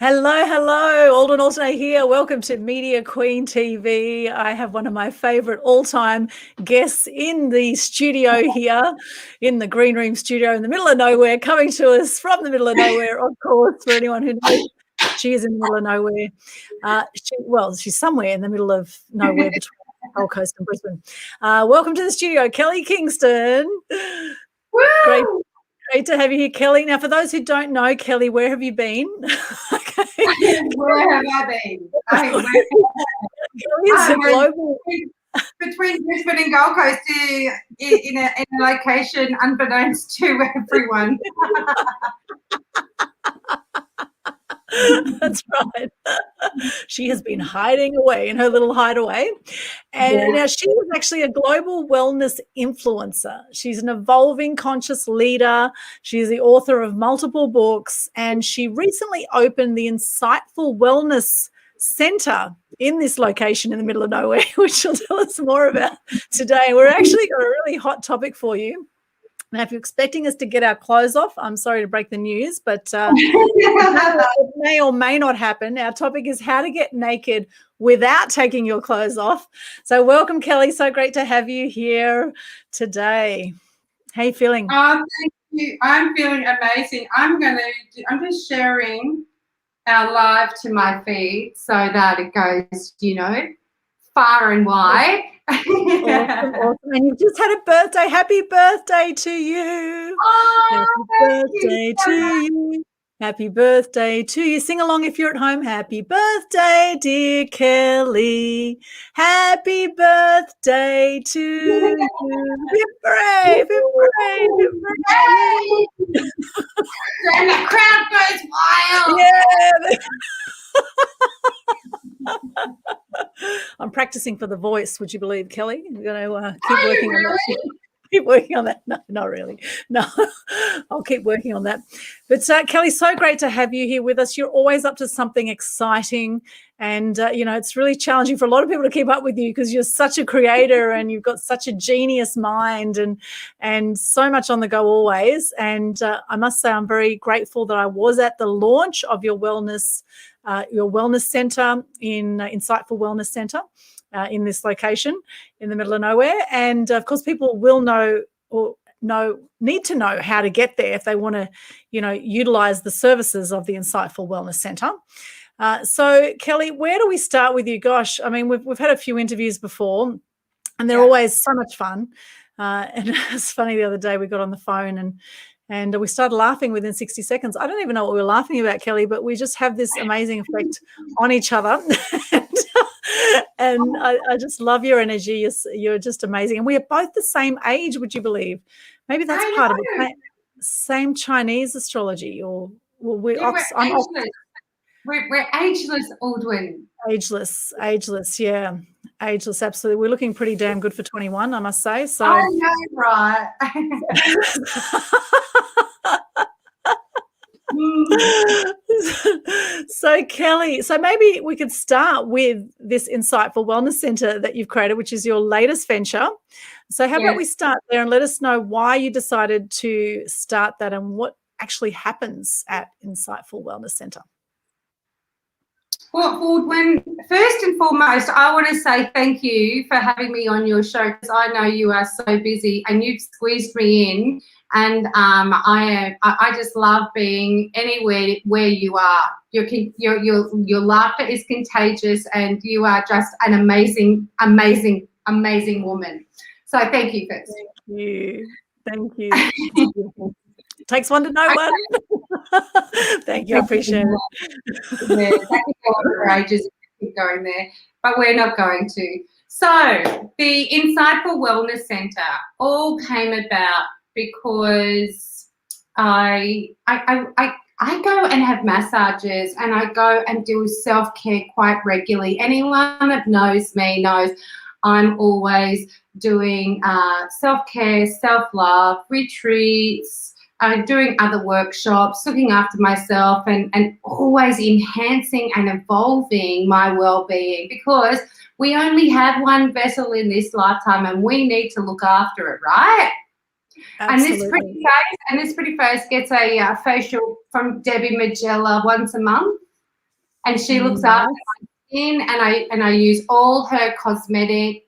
Hello, hello. Aldwyn Altuney here. Welcome to Media Queen TV. I have one of my favourite all-time guests in the studio here, in the green room studio in the middle of nowhere, coming to us from the middle of nowhere, of course, for anyone who knows. She is in the middle of nowhere. She's somewhere in the middle of nowhere between Gold Coast and Brisbane. Welcome to the studio, Kelly Kingston. Woo! Great to have you here, Kelly. Now, for those who don't know, Kelly, where have you been? Where have I been? Between Brisbane and Gold Coast in a location unbeknownst to everyone. That's right. She has been hiding away in her little hideaway. And now she is actually a global wellness influencer. She's an evolving conscious leader. She is the author of multiple books, and she recently opened the Insightful Wellness Centre in this location in the middle of nowhere, which she'll tell us more about today. We're actually got a really hot topic for you. Now, if you're expecting us to get our clothes off, I'm sorry to break the news, but it may or may not happen. Our topic is how to get naked without taking your clothes off. So welcome, Kelly. So great to have you here today. How are you feeling? Thank you. I'm feeling amazing. I'm just sharing our live to my feed so that it goes, far and wide. Awesome. And you've just had a birthday. Happy birthday to you. Oh, happy birthday to you. Happy birthday to you. Sing along if you're at home. Happy birthday, dear Kelly. Happy birthday to you. Be brave, be brave, be brave. And the crowd goes wild. Yeah. I'm practicing for the voice, would you believe, Kelly? I'm going to keep working on that. Keep working on that. No, not really. No, I'll keep working on that. But Kelly, so great to have you here with us. You're always up to something exciting. And, it's really challenging for a lot of people to keep up with you because you're such a creator and you've got such a genius mind and so much on the go always. And I must say I'm very grateful that I was at the launch of your wellness centre in Insightful Wellness Centre in this location in the middle of nowhere. And, of course, people will need to know how to get there if they want to, utilise the services of the Insightful Wellness Centre. So, Kelly, where do we start with you? Gosh, I mean, we've had a few interviews before and they're always so much fun. And it's funny, the other day we got on the phone and we started laughing within 60 seconds. I don't even know what we were laughing about, Kelly, but we just have this amazing effect on each other. and I just love your energy. You're just amazing. And we are both the same age, would you believe? Maybe that's part of it. Same Chinese astrology, or we're ageless, Aldwyn. Ageless, yeah. Ageless, absolutely. We're looking pretty damn good for 21, I must say. So I know, right? So, Kelly, maybe we could start with this Insightful Wellness Centre that you've created, which is your latest venture. So how about we start there and let us know why you decided to start that and what actually happens at Insightful Wellness Centre. Well, first and foremost, I want to say thank you for having me on your show because I know you are so busy and you've squeezed me in, and I just love being anywhere where you are. Your laughter is contagious, and you are just an amazing woman. So thank you first. Thank you. Takes one to know one. Thank you. I appreciate it. Yeah, that could go on for ages if we keep going there, but we're not going to. So the Insightful Wellness Centre all came about because I go and have massages and I go and do self-care quite regularly. Anyone that knows me knows I'm always doing self-care, self-love, retreats, doing other workshops, looking after myself and always enhancing and evolving my well-being because we only have one vessel in this lifetime and we need to look after it, right? Absolutely. And this pretty face gets a facial from Debbie Magella once a month. and she looks after my skin, and I use all her cosmetics,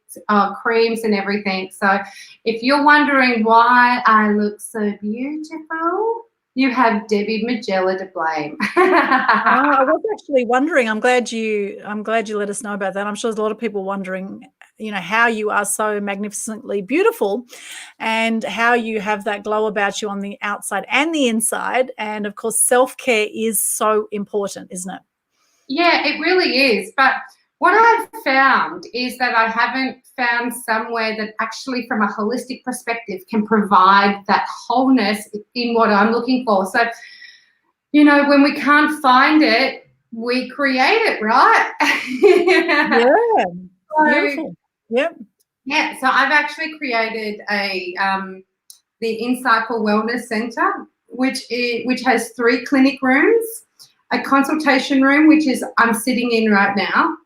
creams and everything. So if you're wondering why I look so beautiful, you have Debbie Magella to blame. I was actually wondering. I'm glad you let us know about that. I'm sure there's a lot of people wondering, how you are so magnificently beautiful and how you have that glow about you on the outside and the inside. And of course, self-care is so important, isn't it? Yeah, it really is. But what I've found is that I haven't found somewhere that actually, from a holistic perspective, can provide that wholeness in what I'm looking for. So, when we can't find it, we create it, right? Yeah, beautiful. Yep. Yeah, so I've actually created the Insightful Wellness Centre, which has 3 clinic rooms, a consultation room, which is I'm sitting in right now,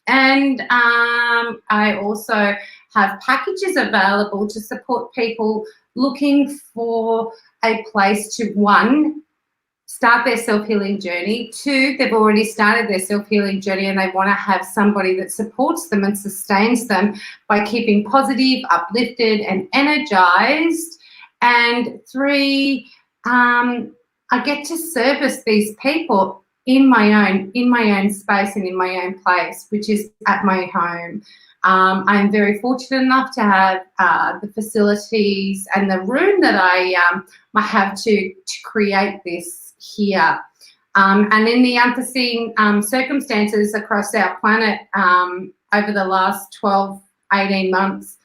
and I also have packages available to support people looking for a place to, 1, start their self-healing journey, 2, they've already started their self-healing journey and they want to have somebody that supports them and sustains them by keeping positive, uplifted and energized, and 3, I get to service these people in my own space and in my own place, which is at my home. I'm very fortunate enough to have the facilities and the room that I have to create this here. And in the unforeseen circumstances across our planet over the last 12, 18 months,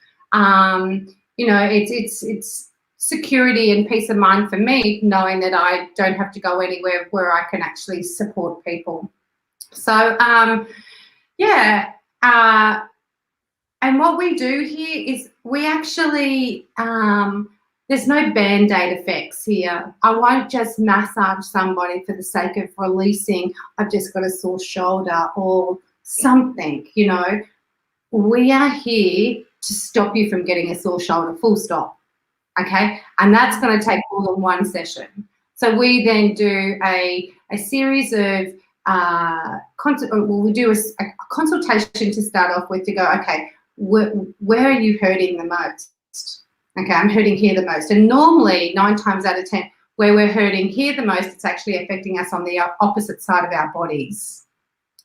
it's security and peace of mind for me, knowing that I don't have to go anywhere where I can actually support people. So, and what we do here is we actually, there's no Band-Aid effects here. I won't just massage somebody for the sake of releasing, I've just got a sore shoulder or something, We are here to stop you from getting a sore shoulder, full stop, okay? And that's going to take more than 1 session. So we then do a series of, we do a consultation to start off with to go, okay, where are you hurting the most? Okay, I'm hurting here the most. And normally, 9 times out of 10, where we're hurting here the most, it's actually affecting us on the opposite side of our bodies.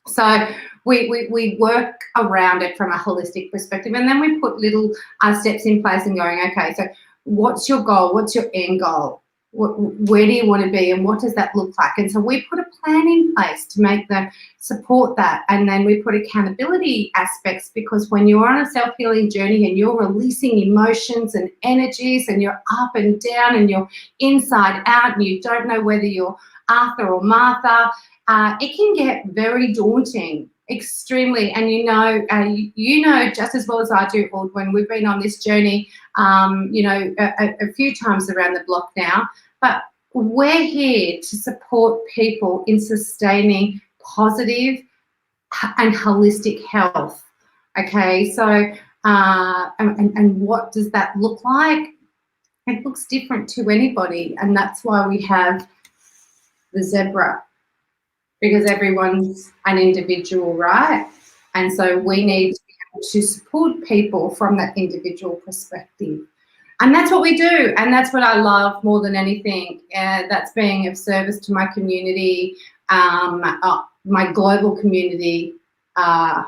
So we work around it from a holistic perspective, and then we put little steps in place and going, okay, so what's your goal? What's your end goal? Where do you want to be, and what does that look like? And so we put a plan in place to make them support that, and then we put accountability aspects, because when you're on a self-healing journey and you're releasing emotions and energies and you're up and down and you're inside out and you don't know whether you're Arthur or Martha, it can get very daunting, extremely. And you know just as well as I do, Aldwyn, we've been on this journey a few times around the block now, but we're here to support people in sustaining positive and holistic health. Okay, so and what does that look like? It looks different to anybody, and that's why we have the zebra, because everyone's an individual, right? And so we need to be able to support people from that individual perspective. And that's what we do, and that's what I love more than anything. That's being of service to my community, my global community, to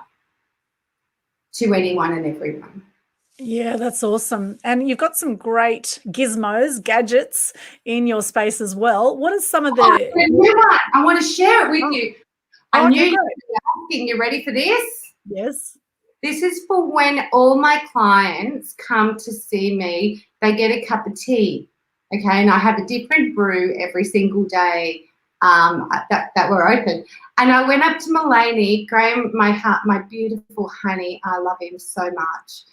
anyone and everyone. Yeah, that's awesome. And you've got some great gizmos, gadgets in your space as well. What are some of the... I want to share it with you. I knew you were asking. You ready for this? Yes. This is for when all my clients come to see me, they get a cup of tea, okay? And I have a different brew every single day that we're open. And I went up to Mulaney, Graham, my beautiful honey, I love him so much.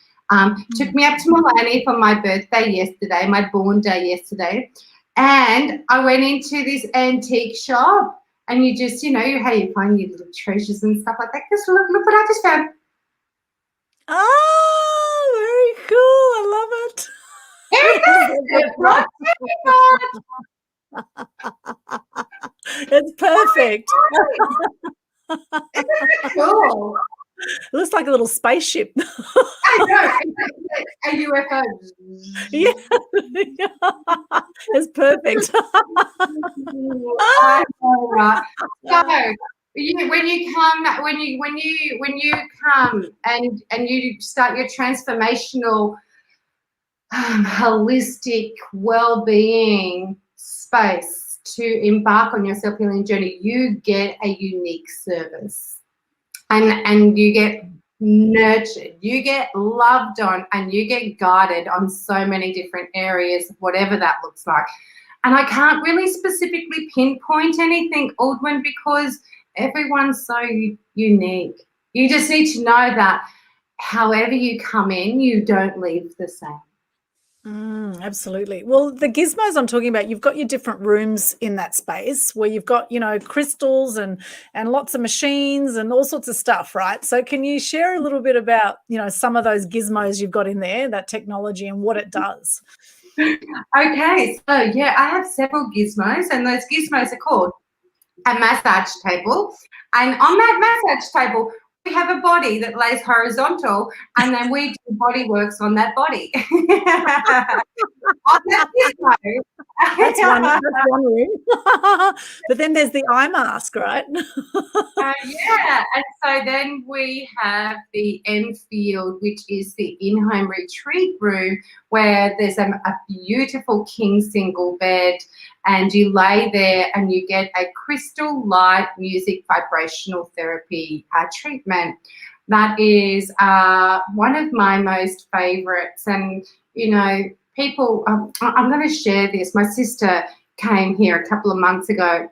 Took me up to Mulaney for my birthday yesterday, my born day yesterday. And I went into this antique shop, and you just, how you find your little treasures and stuff like that. Just look what I just found. Oh, very cool. I love it. It's perfect. Cool. It looks like a little spaceship. I know. A UFO. Yeah. It's perfect. I know, right? So when you come and you start your transformational holistic well-being space to embark on your self-healing journey, you get a unique service, and you get nurtured, you get loved on, and you get guided on so many different areas, whatever that looks like. And I can't really specifically pinpoint anything, Aldwyn, because everyone's so unique. You just need to know that however you come in, you don't leave the same. Absolutely. Well, the gizmos I'm talking about, you've got your different rooms in that space where you've got, crystals and lots of machines and all sorts of stuff, right? So can you share a little bit about, some of those gizmos you've got in there, that technology and what it does? Okay, so yeah, I have several gizmos, and those gizmos are called a massage table. And on that massage table, we have a body that lays horizontal, and then we do body works on that body. On that gizmo. That's one room. But then there's the eye mask, right? Yeah, and so then we have the Enfield, which is the in-home retreat room, where there's a beautiful king single bed, and you lay there and you get a crystal light music vibrational therapy treatment. That is one of my most favorites. And, people, I'm going to share this. My sister came here a couple of months ago,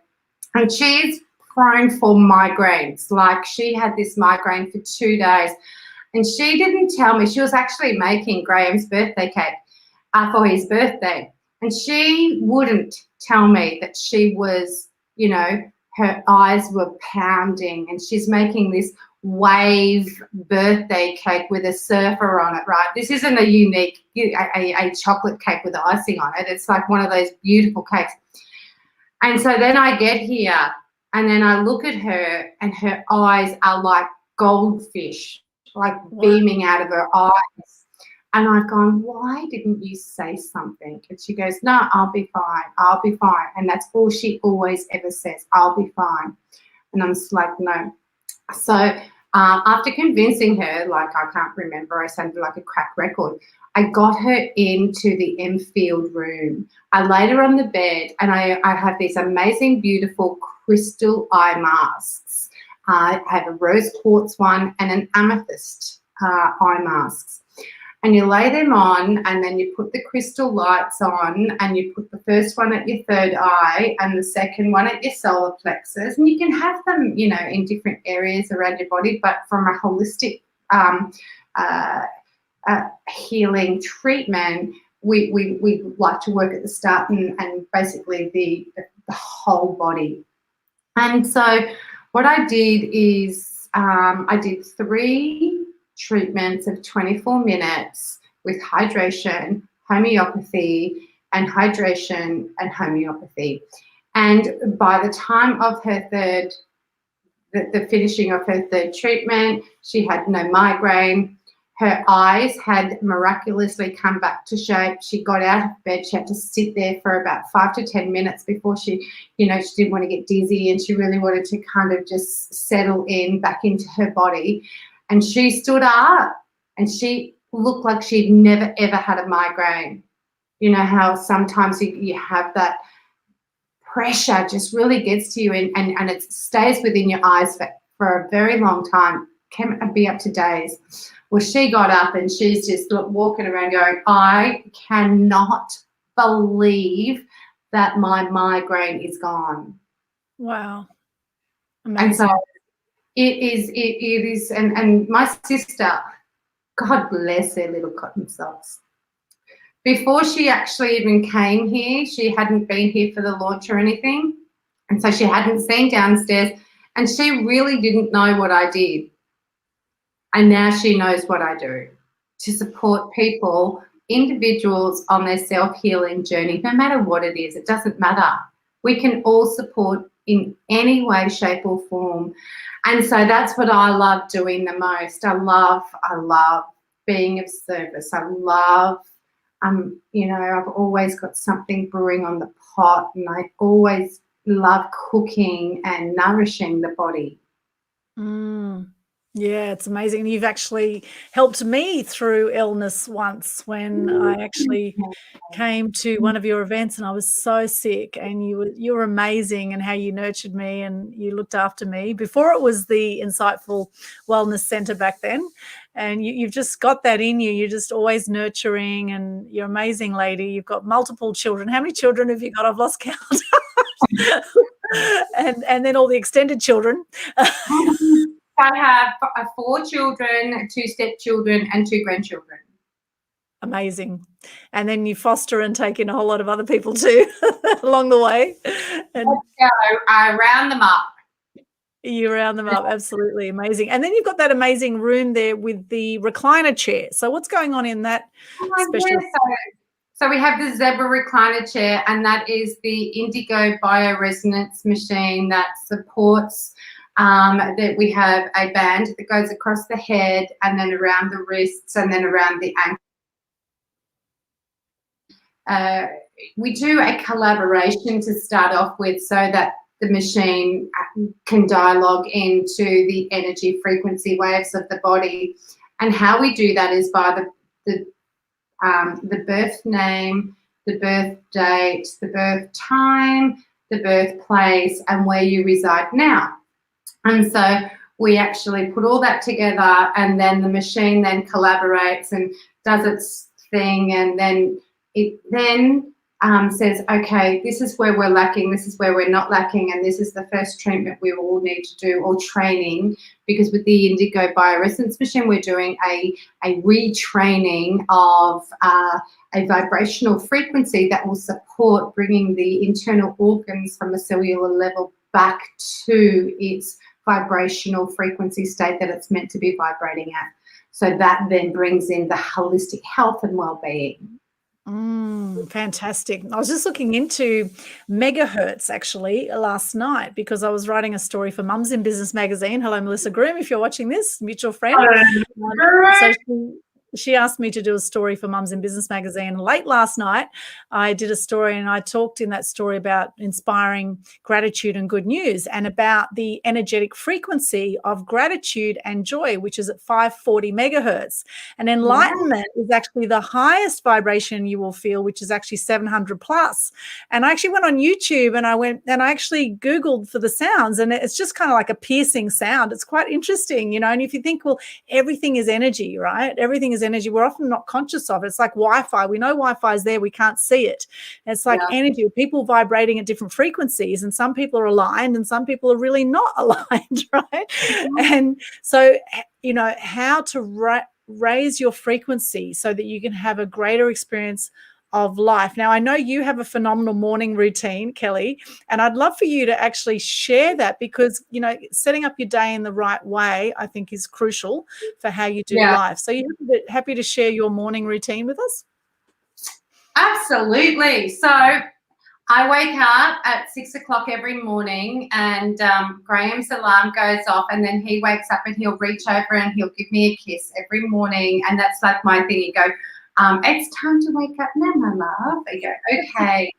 and she's prone for migraines. Like, she had this migraine for 2 days, and she didn't tell me. She was actually making Graham's birthday cake for his birthday, and she wouldn't tell me that she was, her eyes were pounding, and she's making this wave birthday cake with a surfer on it, right? This isn't a unique, a chocolate cake with icing on it. It's like one of those beautiful cakes. And so then I get here, and then I look at her, and her eyes are like goldfish, like beaming out of her eyes. And I've gone, why didn't you say something? And she goes, no, I'll be fine. I'll be fine. And that's all she always ever says, I'll be fine. And I'm just like, no. So after convincing her, like, I can't remember, I sounded like a crack record, I got her into the Enfield room. I laid her on the bed, and I have these amazing, beautiful crystal eye masks. I have a rose quartz one and an amethyst eye masks. And you lay them on, and then you put the crystal lights on, and you put the first one at your third eye and the second one at your solar plexus. And you can have them, in different areas around your body, but from a holistic healing treatment, we like to work at the start and basically the whole body. And so what I did is I did 3 treatments of 24 minutes with hydration, homeopathy, and hydration and homeopathy. And by the time of her the finishing of her 3rd treatment, she had no migraine. Her eyes had miraculously come back to shape. She got out of bed. She had to sit there for about 5 to 10 minutes before she didn't want to get dizzy, and she really wanted to kind of just settle in back into her body. And she stood up, and she looked like she'd never, ever had a migraine. You know how sometimes you have that pressure just really gets to you, and it stays within your eyes for a very long time, can be up to days. Well, she got up, and she's just walking around going, I cannot believe that my migraine is gone. Wow. Amazing. And so it is, and my sister, God bless her little cotton socks. Before she actually even came here, she hadn't been here for the launch or anything. And so she hadn't seen downstairs, and she really didn't know what I did. And now she knows what I do to support people, individuals on their self-healing journey, no matter what it is. It doesn't matter. We can all support in any way, shape or form. And so that's what I love doing the most. I love being of service. I love, you know, I've always got something brewing on the pot, and I always love cooking and nourishing the body. Yeah, it's amazing. You've actually helped me through illness once when I actually came to one of your events and I was so sick, and you were amazing, and how you nurtured me and you looked after me before it was the Insightful Wellness Centre back then. And you've just got that in you. You're just always nurturing, and you're an amazing lady. You've got multiple children. How many children have you got? I've lost count. and then all the extended children. I have 4 children, 2 stepchildren, and 2 grandchildren. Amazing. And then you foster and take in a whole lot of other people too along the way. And I round them up. You round them up. Absolutely amazing. And then you've got that amazing room there with the recliner chair. So what's going on in that special? Yeah, so we have the Zebra recliner chair, and that is the Indigo bioresonance machine that supports that we have a band that goes across the head and then around the wrists and then around the ankle. We do a collaboration to start off with so that the machine can dialogue into the energy frequency waves of the body. And how we do that is by the birth name, the birth date, the birth time, the birthplace, and where you reside now. And so we actually put all that together, and then the machine then collaborates and does its thing, and then it says, okay, this is where we're lacking, this is where we're not lacking, and this is the first treatment we all need to do, or training, because with the Indigo bioresonance machine we're doing a retraining of a vibrational frequency that will support bringing the internal organs from a cellular level back to its vibrational frequency state that it's meant to be vibrating at. So that then brings in the holistic health and well-being. Fantastic. I was just looking into megahertz actually last night because I was writing a story for Mums in Business magazine. Hello, Melissa Groom, if you're watching this, mutual friend. So she asked me to do a story for Mums in Business magazine. Late last night, I did a story, and I talked in that story about inspiring gratitude and good news, and about the energetic frequency of gratitude and joy, which is at 540 megahertz. And enlightenment is actually the highest vibration you will feel, which is actually 700 plus. And I actually went on YouTube and I actually Googled for the sounds, and it's just kind of like a piercing sound. It's quite interesting, you know. And if you think, well, everything is energy, right? Everything is energy. We're often not conscious of it. It's like Wi-Fi. We know Wi-Fi is there. We can't see it. It's like energy. People vibrating at different frequencies, and some people are aligned and some people are really not aligned, right? And so, you know, how to raise your frequency so that you can have a greater experience of life. Now, I know you have a phenomenal morning routine, Kelly, and I'd love for you to actually share that, because, you know, setting up your day in the right way, I think, is crucial for how you do life. So you're happy to share your morning routine with us? Absolutely. So I wake up at 6 o'clock every morning, and Graham's alarm goes off, and then he wakes up and he'll reach over and he'll give me a kiss every morning. And that's like my thing. He'd go, it's time to wake up now, my love. I go, okay.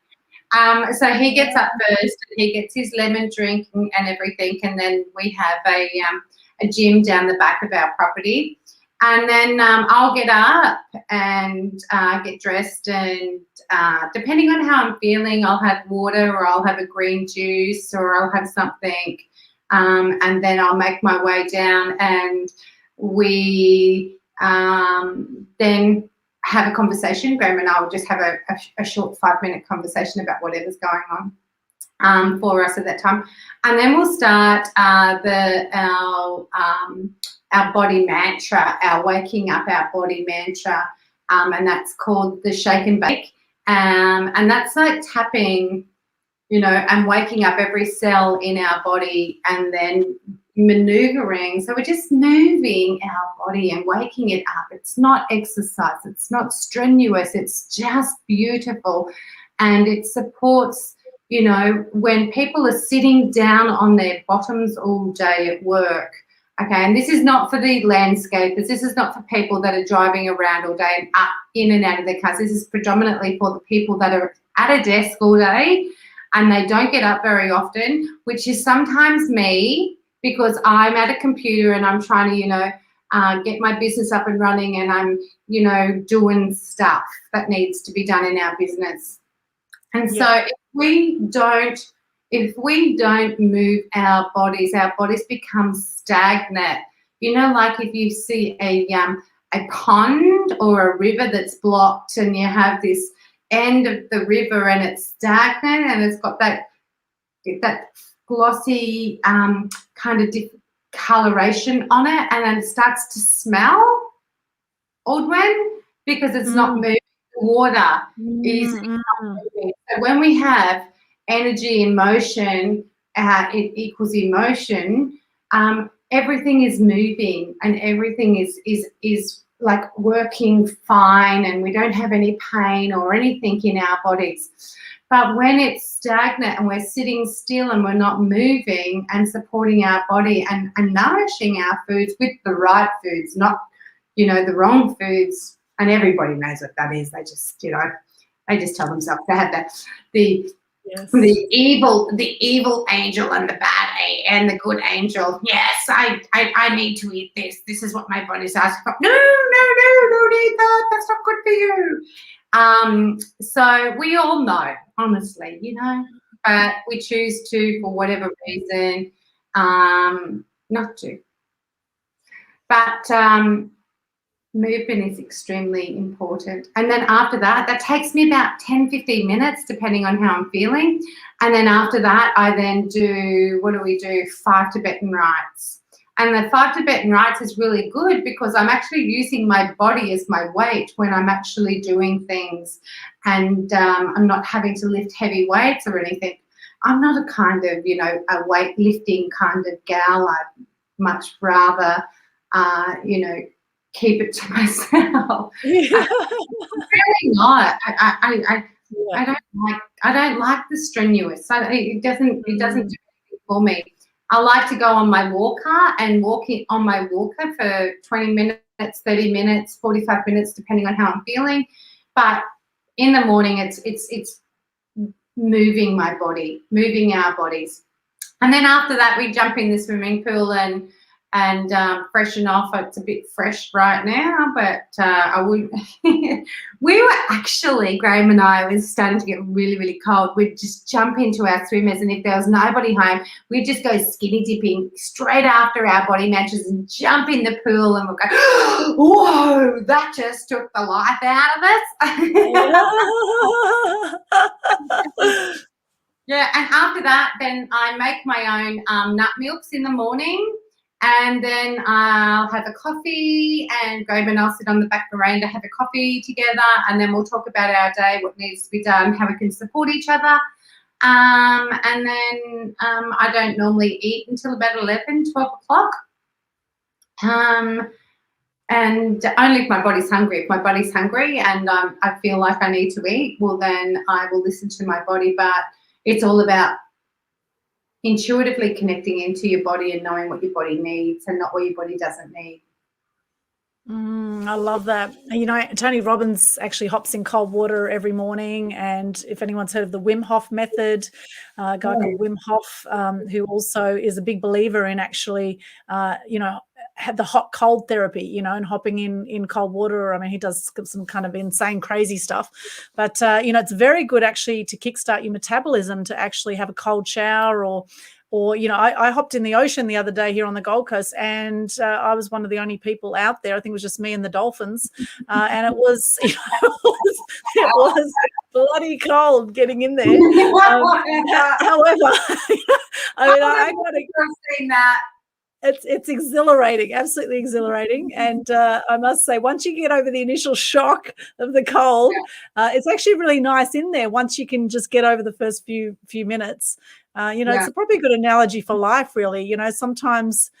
So he gets up first, and he gets his lemon drink and everything, and then we have a gym down the back of our property. And then I'll get up and get dressed, and depending on how I'm feeling, I'll have water, or I'll have a green juice, or I'll have something, and then I'll make my way down, and we then have a conversation. Graham and I will just have a short 5-minute conversation about whatever's going on for us at that time, and then we'll start our body mantra, our waking up our body mantra, and that's called the shake and bake, and that's like tapping, you know, and waking up every cell in our body, and then maneuvering. So we're just moving our body and waking it up. It's not exercise, it's not strenuous, it's just beautiful, and it supports you know, when people are sitting down on their bottoms all day at work, okay, and this is not for the landscapers, this is not for people that are driving around all day and up, in and out of their cars. This is predominantly for the people that are at a desk all day and they don't get up very often, which is sometimes me, because I'm at a computer and I'm trying to, you know, get my business up and running, and I'm, you know, doing stuff that needs to be done in our business. And so if we don't move our bodies become stagnant. You know, like if you see a pond or a river that's blocked and you have this end of the river and it's stagnant and it's got that glossy kind of coloration on it, and then it starts to smell, Aldwyn, because it's not moving. The water is not moving. So when we have energy in motion, it equals emotion. Everything is moving and everything is like working fine, and we don't have any pain or anything in our bodies. But when it's stagnant and we're sitting still and we're not moving and supporting our body and nourishing our foods with the right foods, not, you know, the wrong foods, and everybody knows what that is. They just, you know, they just tell themselves they have the evil angel and the bad and the good angel. Yes, I need to eat this. This is what my body's asking for. No, don't eat that. That's not good for you. So we all know, honestly, you know, but we choose to, for whatever reason, not to. But movement is extremely important. And then after that takes me about 10-15 minutes depending on how I'm feeling. And then after that I then do, 5 Tibetan rites. And the 5 Tibetan rites is really good because I'm actually using my body as my weight when I'm actually doing things, and I'm not having to lift heavy weights or anything. I'm not a kind of, you know, a weightlifting kind of gal. I'd much rather, you know, keep it to myself. Really not. I don't like the strenuous. It doesn't do anything for me. I like to go on my walker and on my walker for 20 minutes, 30 minutes, 45 minutes, depending on how I'm feeling. But in the morning, it's moving my body, moving our bodies. And then after that, we jump in the swimming pool and freshen off. It's a bit fresh right now, but I would. We were actually, Graham and I, was starting to get really, really cold. We'd just jump into our swimmers, and if there was nobody home, we'd just go skinny dipping straight after our body matches and jump in the pool, and we'll go, whoa, that just took the life out of us. Yeah, and after that, then I make my own nut milks in the morning. And then I'll have a coffee, and Graham and I'll sit on the back veranda, have a coffee together, and then we'll talk about our day, what needs to be done, how we can support each other. And then I don't normally eat until about 11, 12 o'clock. And only if my body's hungry. If my body's hungry and I feel like I need to eat, well, then I will listen to my body. But it's all about intuitively connecting into your body and knowing what your body needs and not what your body doesn't need. I love that. You know, Tony Robbins actually hops in cold water every morning, and if anyone's heard of the Wim Hof method, a guy called Wim Hof, who also is a big believer in actually, you know, had the hot cold therapy, you know, and hopping in cold water. I mean, he does some kind of insane, crazy stuff. But, you know, it's very good actually to kickstart your metabolism to actually have a cold shower, or you know, I hopped in the ocean the other day here on the Gold Coast, and I was one of the only people out there. I think it was just me and the dolphins. And it was, you know, it was bloody cold getting in there. However, I mean, I got to seen that. It's exhilarating, absolutely exhilarating. And I must say, once you get over the initial shock of the cold, it's actually really nice in there once you can just get over the first few minutes. You know, it's probably a good analogy for life, really. You know, sometimes,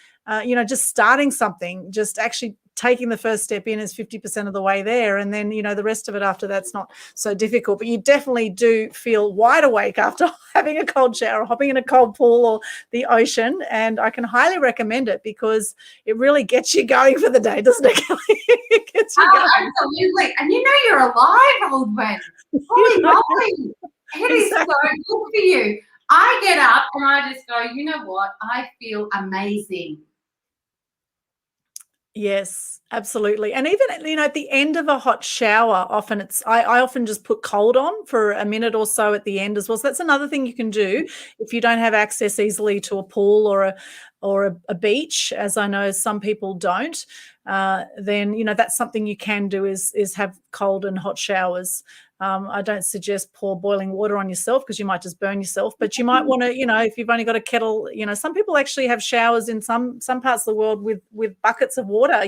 you know, just starting something, just actually taking the first step in is 50% of the way there. And then, the rest of it after that's not so difficult. But you definitely do feel wide awake after having a cold shower, hopping in a cold pool or the ocean. And I can highly recommend it because it really gets you going for the day, doesn't it, Kelly? It gets you going. Absolutely. And you're alive, Aldwyn. Holy moly. It is so good for you. I get up and I just go, you know what? I feel amazing. Yes, absolutely. And even, at the end of a hot shower, often I often just put cold on for a minute or so at the end as well. So that's another thing you can do if you don't have access easily to a pool or a beach, as I know some people don't. Then, that's something you can do is have cold and hot showers. I don't suggest pour boiling water on yourself because you might just burn yourself, but you might want to, if you've only got a kettle, some people actually have showers in some parts of the world with buckets of water,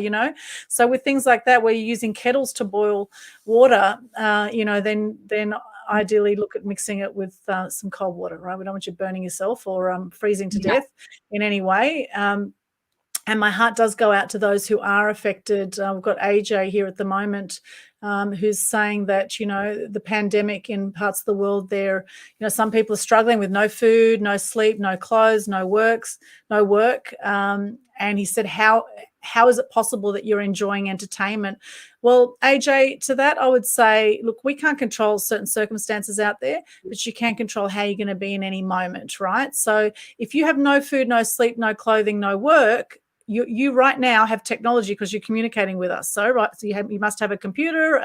So with things like that, where you're using kettles to boil water, then ideally look at mixing it with some cold water, right? We don't want you burning yourself or freezing to death in any way. And my heart does go out to those who are affected. We've got AJ here at the moment who's saying that, the pandemic in parts of the world there, some people are struggling with no food, no sleep, no clothes, no work. And he said, how is it possible that you're enjoying entertainment? Well, AJ, to that, I would say, look, we can't control certain circumstances out there, but you can control how you're going to be in any moment, right? So if you have no food, no sleep, no clothing, no work, you right now have technology because you're communicating with us. So you must have a computer,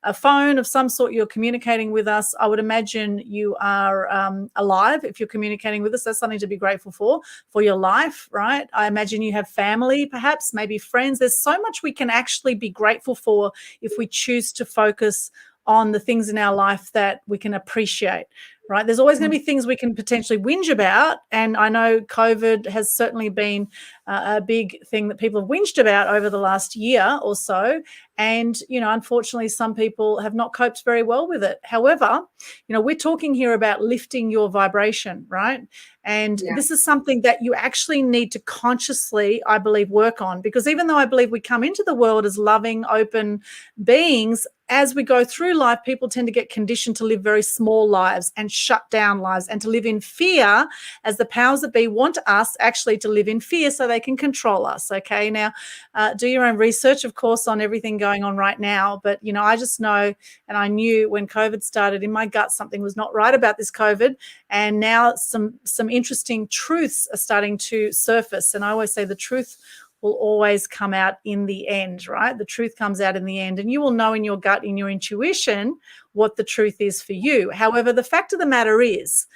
a phone of some sort. You're communicating with us. I would imagine you are alive if you're communicating with us. That's something to be grateful for your life, right? I imagine you have family, perhaps, maybe friends. There's so much we can actually be grateful for if we choose to focus on the things in our life that we can appreciate, right? There's always going to be things we can potentially whinge about. And I know COVID has certainly been a big thing that people have whinged about over the last year or so. And, unfortunately, some people have not coped very well with it. However, we're talking here about lifting your vibration, right? And this is something that you actually need to consciously, I believe, work on, because even though I believe we come into the world as loving, open beings, as we go through life, people tend to get conditioned to live very small lives and shut down lives and to live in fear, as the powers that be want us actually to live in fear so they can control us. Okay, now do your own research, of course, on everything going on right now. But, I just know, and I knew when COVID started in my gut, something was not right about this COVID. And now some interesting truths are starting to surface. And I always say the truth will always come out in the end, right? The truth comes out in the end, and you will know in your gut, in your intuition, what the truth is for you. However, the fact of the matter is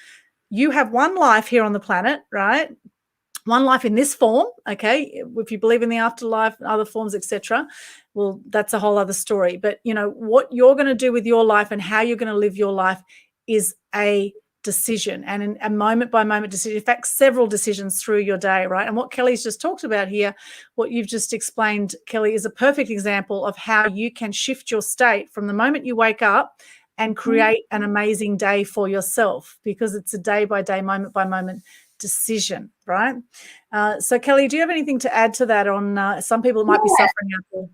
you have one life here on the planet, right? One life in this form, okay? If you believe in the afterlife, other forms, etc., well, that's a whole other story. But, what you're going to do with your life and how you're going to live your life is a decision, and a moment by moment decision, in fact, several decisions through your day, right? And what Kelly's just talked about here, what you've just explained, Kelly, is a perfect example of how you can shift your state from the moment you wake up and create an amazing day for yourself, because it's a day by day, moment by moment decision, right? So Kelly, do you have anything to add to that on some people might be suffering out there?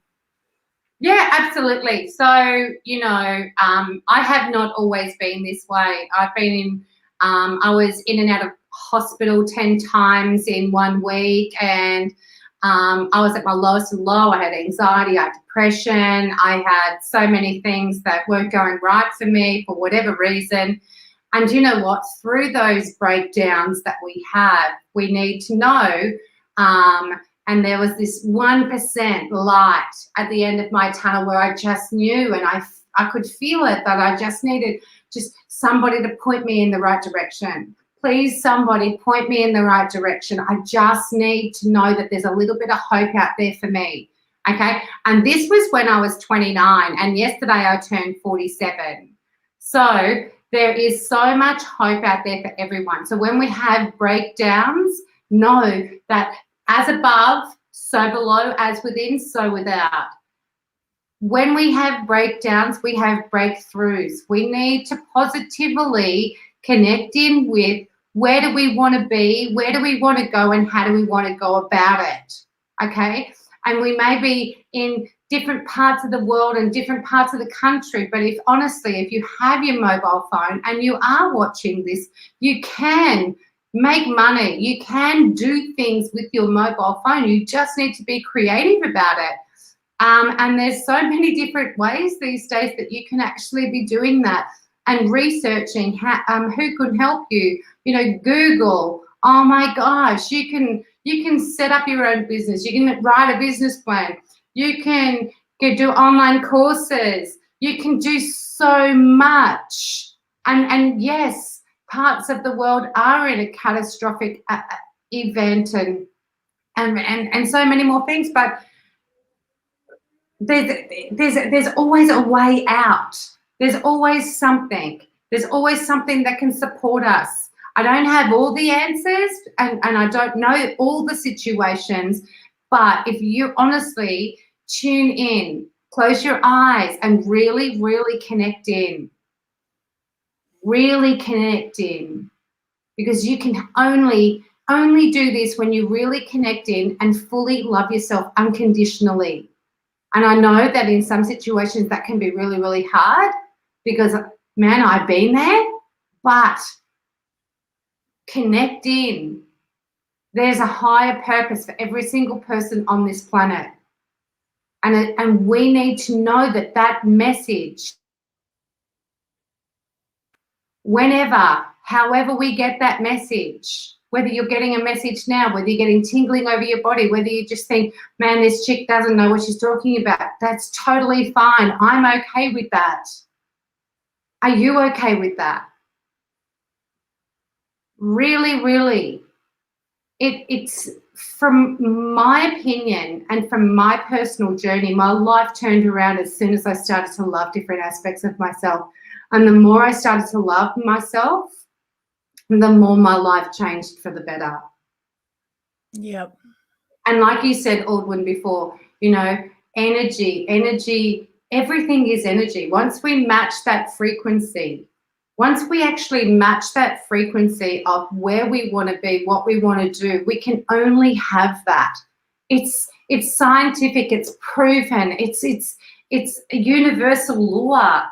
Yeah, absolutely. So, I have not always been this way. I've been in, I was in and out of hospital 10 times in 1 week, and I was at my lowest of low. I had anxiety, I had depression, I had so many things that weren't going right for me for whatever reason. And you know what? Through those breakdowns that we have, we need to know, and there was this 1% light at the end of my tunnel where I just knew, and I could feel it, that I just needed just somebody to point me in the right direction. Please, somebody point me in the right direction. I just need to know that there's a little bit of hope out there for me, okay? And this was when I was 29, and yesterday I turned 47. So there is so much hope out there for everyone. So when we have breakdowns, know that as above, so below, as within, so without. When we have breakdowns, we have breakthroughs. We need to positively connect in with where do we want to be, where do we want to go, and how do we want to go about it, okay? and we may be in different parts of the world and different parts of the country, but if honestly, if you have your mobile phone and you are watching this, you can make money. You can do things with your mobile phone. You just need to be creative about it. And there's so many different ways these days that you can actually be doing that and researching who can help you. You know, Google. Oh my gosh, you can set up your own business. You can write a business plan. You can go do online courses. You can do so much. And yes, parts of the world are in a catastrophic event and so many more things, but there's always a way out. There's always something. There's always something that can support us. I don't have all the answers and I don't know all the situations, but if you honestly tune in, close your eyes and really, really connect in. Really connect in. Because you can only do this when you really connect in and fully love yourself unconditionally. And I know that in some situations that can be really, really hard because, man, I've been there, but connect in. There's a higher purpose for every single person on this planet. And we need to know that that message, whenever, however we get that message, whether you're getting a message now, whether you're getting tingling over your body, whether you just think, man, this chick doesn't know what she's talking about, that's totally fine. I'm okay with that. Are you okay with that? Really, really. It's from my opinion and from my personal journey, my life turned around as soon as I started to love different aspects of myself. And the more I started to love myself, the more my life changed for the better. Yep. And like you said, Aldwyn, before, you know, energy, everything is energy. Once we match that frequency, once we actually match that frequency of where we want to be, what we want to do, we can only have that. It's scientific, it's proven, it's a universal law.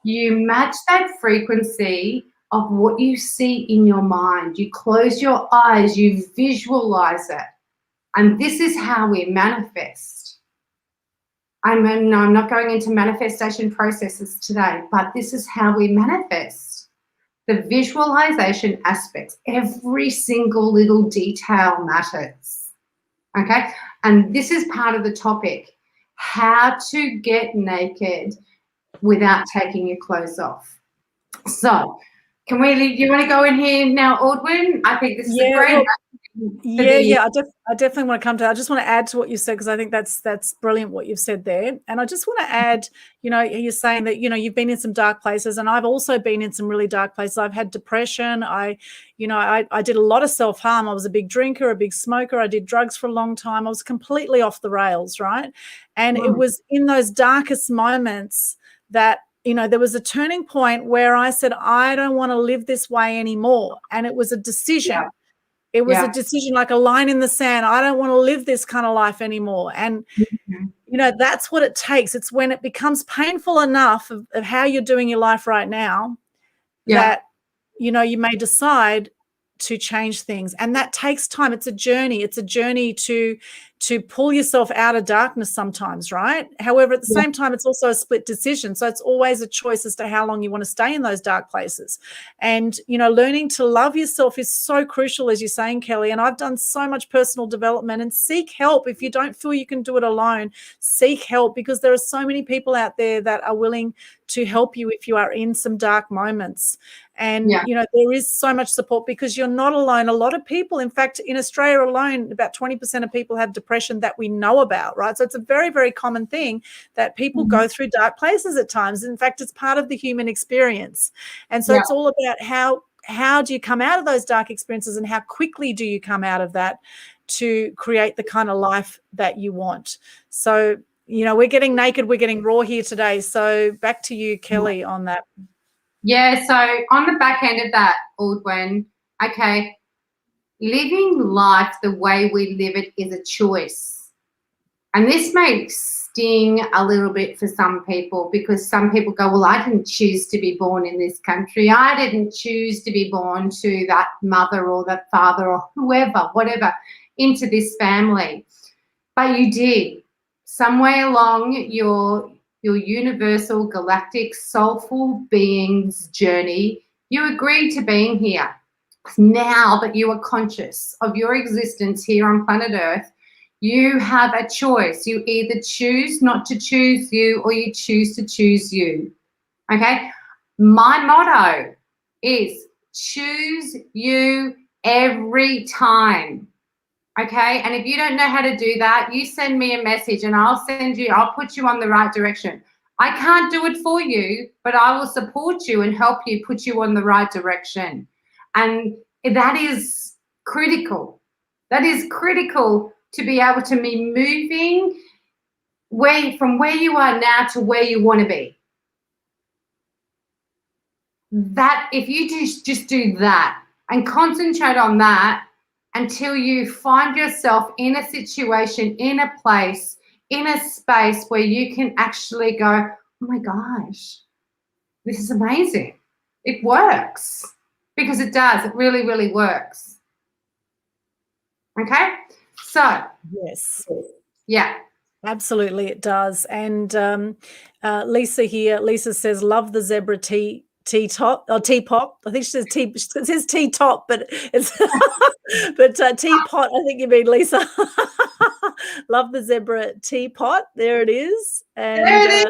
You match that frequency of what you see in your mind. You close your eyes, you visualize it. And this is how we manifest. I'm not going into manifestation processes today, but this is how we manifest. The visualization aspects, every single little detail matters. Okay? And this is part of the topic, how to get naked without taking your clothes off. So, you want to go in here now, Aldwyn? I think this is a great. I definitely want to come to that. I just want to add to what you said because I think that's brilliant what you've said there. And I just want to add, you know, you're saying that, you know, you've been in some dark places and I've also been in some really dark places. I've had depression. I did a lot of self-harm. I was a big drinker, a big smoker. I did drugs for a long time. I was completely off the rails, right? And it was in those darkest moments that, you know, there was a turning point where I said, I don't want to live this way anymore. And it was a decision. Yeah. It was a decision, like a line in the sand. I don't want to live this kind of life anymore. And, you know, that's what it takes. It's when it becomes painful enough of how you're doing your life right now that, you know, you may decide to change things. And that takes time. It's a journey. It's a journey to pull yourself out of darkness sometimes, right? However, at the same time, it's also a split decision. So it's always a choice as to how long you want to stay in those dark places. And, you know, learning to love yourself is so crucial, as you're saying, Kelly. And I've done so much personal development. And seek help. If you don't feel you can do it alone, seek help, because there are so many people out there that are willing to help you if you are in some dark moments. And, you know, there is so much support because you're not alone. A lot of people, in fact, in Australia alone, about 20% of people have depression that we know about, right? So it's a very, very common thing that people go through dark places at times. In fact, it's part of the human experience. And so it's all about how do you come out of those dark experiences and how quickly do you come out of that to create the kind of life that you want. So, you know, we're getting naked, we're getting raw here today. So back to you, Kelly, on that. Yeah, so on the back end of that, Aldwyn, okay, living life the way we live it is a choice. And this may sting a little bit for some people, because some people go, well, I didn't choose to be born in this country. I didn't choose to be born to that mother or that father or whoever, whatever, into this family. But you did. Somewhere along your universal, galactic, soulful being's journey, you agreed to being here. Now that you are conscious of your existence here on planet Earth, you have a choice. You either choose not to choose you, or you choose to choose you. Okay? My motto is choose you every time. Okay? And if you don't know how to do that, you send me a message and I'll put you on the right direction. I can't do it for you, but I will support you and help you, put you on the right direction. And that is critical. That is critical to be able to be moving from where you are now to where you want to be. That, if you just do that and concentrate on that until you find yourself in a situation, in a place, in a space where you can actually go, oh my gosh, this is amazing. It works. Because it does. It really, really works. Okay? So. Yes. Yeah. Absolutely, it does. And Lisa here, Lisa says, love the zebra teapot. I think she says it says tea top, but it's teapot. I think you mean, Lisa. Love the zebra teapot. There it is. And there it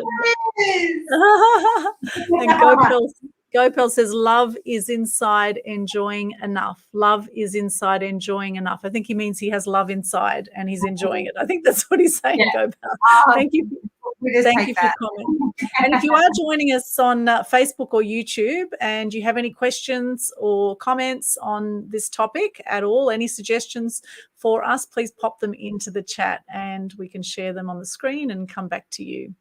is. And Gopal says, love is inside, enjoying enough. Love is inside, enjoying enough. I think he means he has love inside and he's enjoying it. I think that's what he's saying, yeah. Gopal. Thank you. Thank you for your comment. And if you are joining us on Facebook or YouTube and you have any questions or comments on this topic at all, any suggestions for us, please pop them into the chat and we can share them on the screen and come back to you.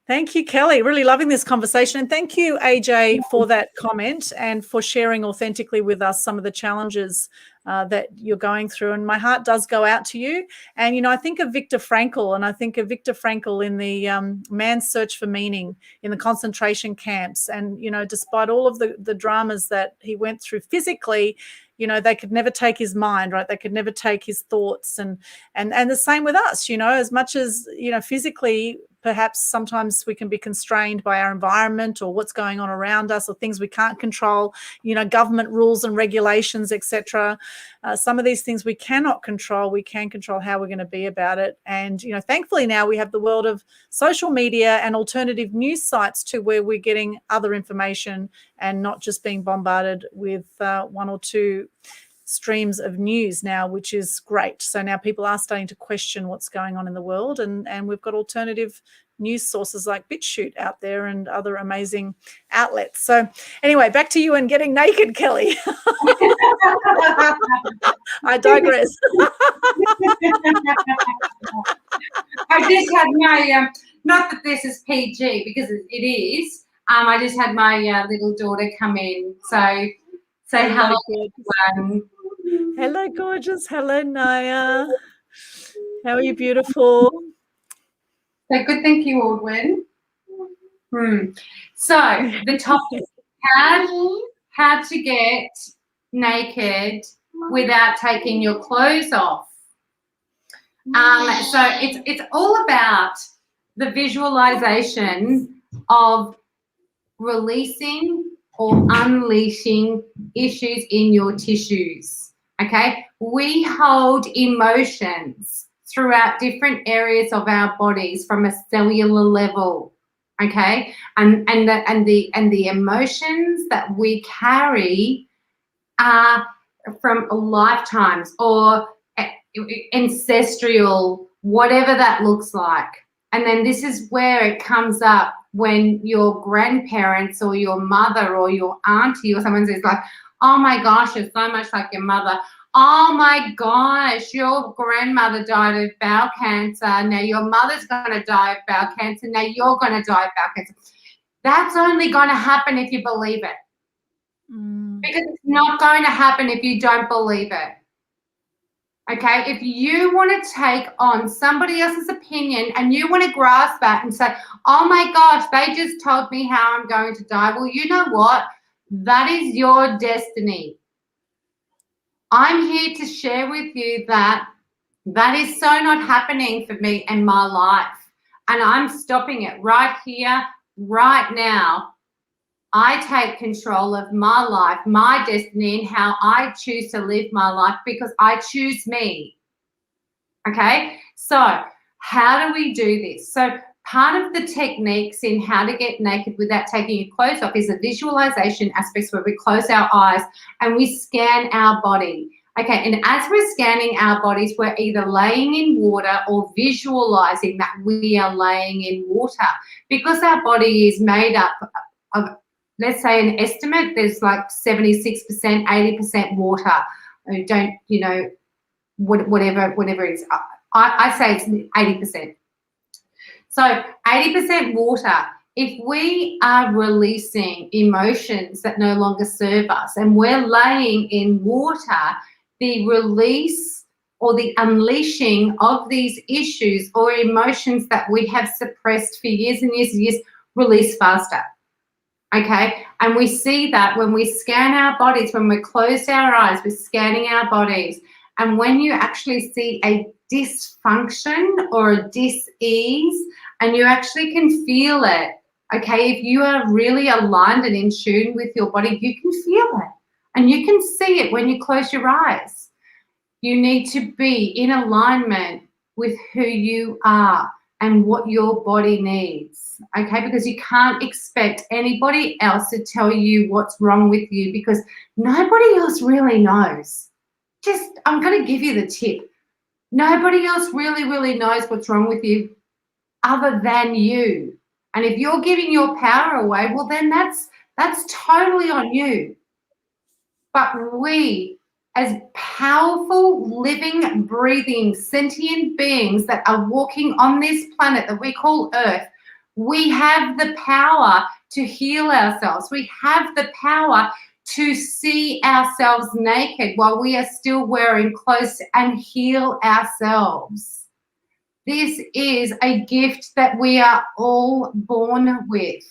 Thank you, Kelly. Really loving this conversation. And thank you, AJ, for that comment and for sharing authentically with us some of the challenges that you're going through. And my heart does go out to you. And, you know, I think of Viktor Frankl, and I think of Viktor Frankl in the Man's Search for Meaning in the concentration camps. And, you know, despite all of the dramas that he went through physically, you know, they could never take his mind, right? They could never take his thoughts. And the same with us, you know, as much as, you know, physically, perhaps sometimes we can be constrained by our environment or what's going on around us or things we can't control, you know, government rules and regulations, etc. Some of these things we cannot control. We can control how we're going to be about it. And, you know, thankfully now we have the world of social media and alternative news sites too, where we're getting other information and not just being bombarded with one or two streams of news now, which is great. So now people are starting to question what's going on in the world, and we've got alternative news sources like BitChute out there and other amazing outlets. So anyway, back to you and getting naked, Kelly. I digress. I just had my, not that this is PG because it is, I just had my little daughter come in. So say hello, everyone. Hello, gorgeous. Hello, Naya. How are you, beautiful? So good, thank you, Aldwyn. So the topic is how to get naked without taking your clothes off. So it's all about the visualization of releasing or unleashing issues in your tissues. Okay, we hold emotions throughout different areas of our bodies from a cellular level. Okay, and the emotions that we carry are from lifetimes or ancestral, whatever that looks like. And then this is where it comes up when your grandparents or your mother or your auntie or someone says like, oh my gosh, you're so much like your mother. Oh my gosh, your grandmother died of bowel cancer. Now your mother's going to die of bowel cancer. Now you're going to die of bowel cancer. That's only going to happen if you believe it. Because it's not going to happen if you don't believe it. Okay, if you want to take on somebody else's opinion and you want to grasp that and say, oh my gosh, they just told me how I'm going to die. Well, you know what? That is your destiny. I'm here to share with you that that is so not happening for me in my life. And I'm stopping it right here, right now. I take control of my life, my destiny, and how I choose to live my life because I choose me. Okay, so how do we do this? So part of the techniques in how to get naked without taking your clothes off is a visualization aspect where we close our eyes and we scan our body. Okay, and as we're scanning our bodies, we're either laying in water or visualizing that we are laying in water because our body is made up of, let's say an estimate, there's like 76%, 80% water. Don't, you know, whatever it is. I say it's 80%. So 80% water. If we are releasing emotions that no longer serve us and we're laying in water, the release or the unleashing of these issues or emotions that we have suppressed for years and years and years release faster. Okay, and we see that when we scan our bodies, when we close our eyes, we're scanning our bodies. And when you actually see a dysfunction or a dis-ease, and you actually can feel it, okay, if you are really aligned and in tune with your body, you can feel it. And you can see it when you close your eyes. You need to be in alignment with who you are and what your body needs, okay? Because you can't expect anybody else to tell you what's wrong with you because nobody else really knows. Just, I'm going to give you the tip. Nobody else really knows what's wrong with you other than you. And if you're giving your power away, well, then that's totally on you. But we, as powerful, living, breathing, sentient beings that are walking on this planet that we call Earth, we have the power to heal ourselves. We have the power to see ourselves naked while we are still wearing clothes and heal ourselves. This is a gift that we are all born with,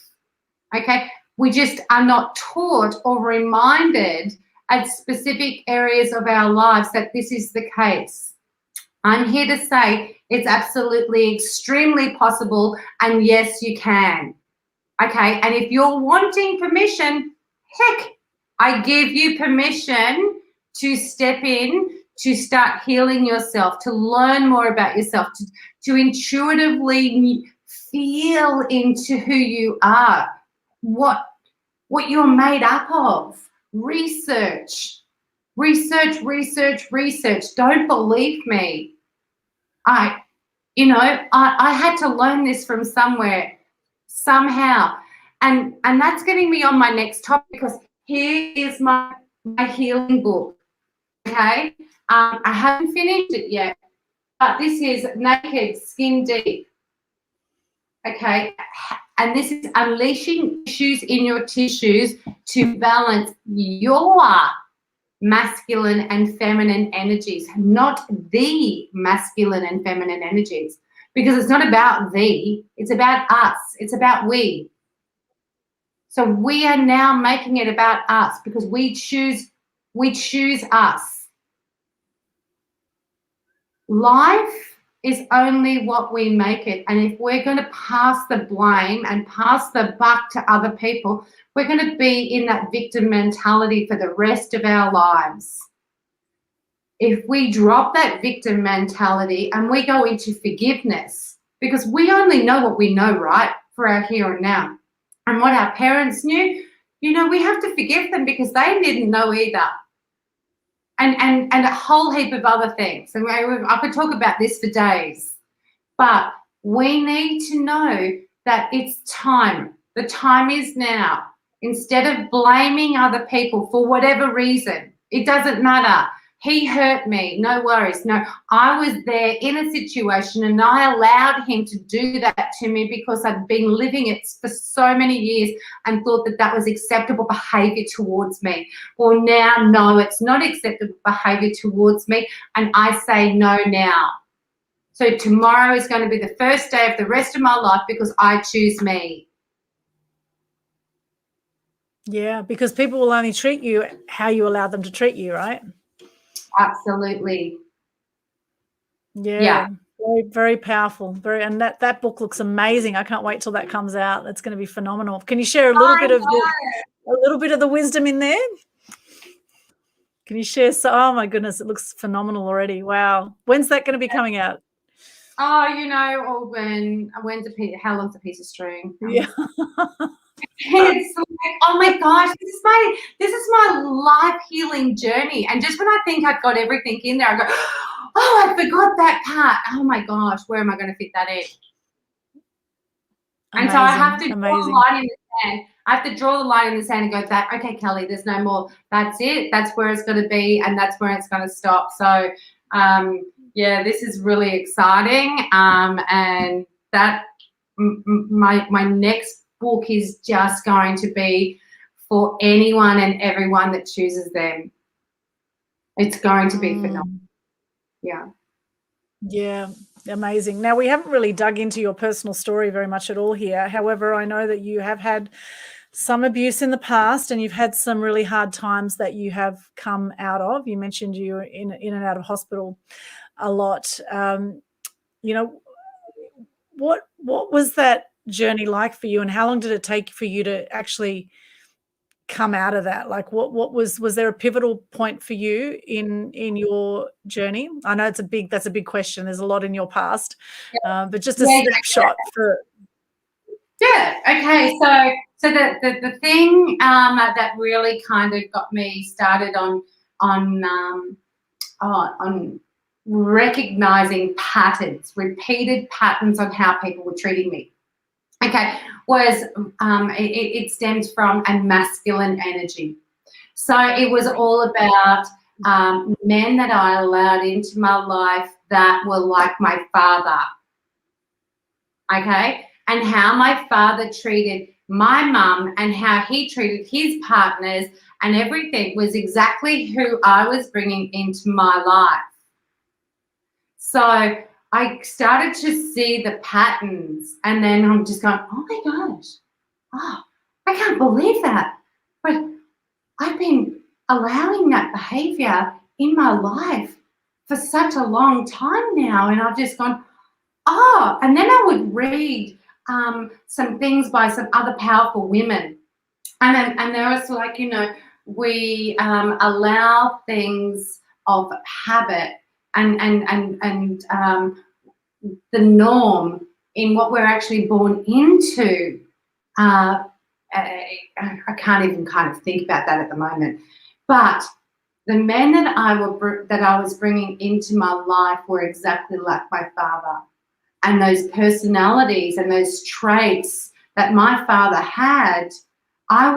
okay? We just are not taught or reminded at specific areas of our lives that this is the case. I'm here to say it's absolutely extremely possible, and yes, you can. Okay, and if you're wanting permission, heck, I give you permission to step in, to start healing yourself, to learn more about yourself, to intuitively feel into who you are, what you're made up of. Research. Don't believe me. I had to learn this from somewhere, somehow. And that's getting me on my next topic because here is my healing book. Okay. I haven't finished it yet, but this is Naked Skin Deep. Okay. And this is unleashing issues in your tissues to balance your masculine and feminine energies, not the masculine and feminine energies, because it's not about thee, it's about us, it's about we. So we are now making it about us because we choose us. Life is only what we make it. And if we're going to pass the blame and pass the buck to other people, we're going to be in that victim mentality for the rest of our lives. If we drop that victim mentality and we go into forgiveness, because we only know what we know, right, for our here and now. And what our parents knew, we have to forgive them because they didn't know either. And a whole heap of other things. And I could talk about this for days. But we need to know that it's time. The time is now. Instead of blaming other people for whatever reason, it doesn't matter. He hurt me. No worries. No, I was there in a situation and I allowed him to do that to me because I'd been living it for so many years and thought that that was acceptable behavior towards me. Well, now, no, it's not acceptable behavior towards me, and I say no now. So tomorrow is going to be the first day of the rest of my life because I choose me. Yeah, because people will only treat you how you allow them to treat you, right? Absolutely. Yeah. Very, very powerful. And that book looks amazing. I can't wait till that comes out. It's going to be phenomenal. Can you share a little bit of the wisdom in there? Can you share? Oh my goodness, it looks phenomenal already. Wow. When's that going to be coming out? Oh, Aldwyn, how long's a piece of string? Yeah. It's like, oh my gosh, this is my life healing journey. And just when I think I've got everything in there, I go, oh, I forgot that part. Oh my gosh, where am I going to fit that in? And so I have to draw the line in the sand. I have to draw the line in the sand and go, okay, Kelly, there's no more. That's it. That's where it's going to be, and that's where it's going to stop. So, yeah, this is really exciting. And that my next book is just going to be for anyone and everyone that chooses them. It's going to be phenomenal. Yeah. Yeah, amazing. Now, we haven't really dug into your personal story very much at all here. However, I know that you have had some abuse in the past and you've had some really hard times that you have come out of. You mentioned you were in and out of hospital a lot. What was that journey like for you, and how long did it take for you to actually come out of that? Like, what was there a pivotal point for you in your journey? I know that's a big question. There's a lot in your past, but just a snapshot for. Yeah. Okay. So the thing that really kind of got me started on recognizing patterns, repeated patterns on how people were treating me. Okay, was it stems from a masculine energy. So it was all about men that I allowed into my life that were like my father. Okay, and how my father treated my mum and how he treated his partners and everything was exactly who I was bringing into my life. So I started to see the patterns, and then I'm just going, oh my gosh, I can't believe that. But I've been allowing that behavior in my life for such a long time now, and I've just gone, and then I would read some things by some other powerful women, and there was like, we allow things of habit and the norm in what we're actually born into. I can't even kind of think about that at the moment, but the men that I was bringing into my life were exactly like my father, and those personalities and those traits that my father had, I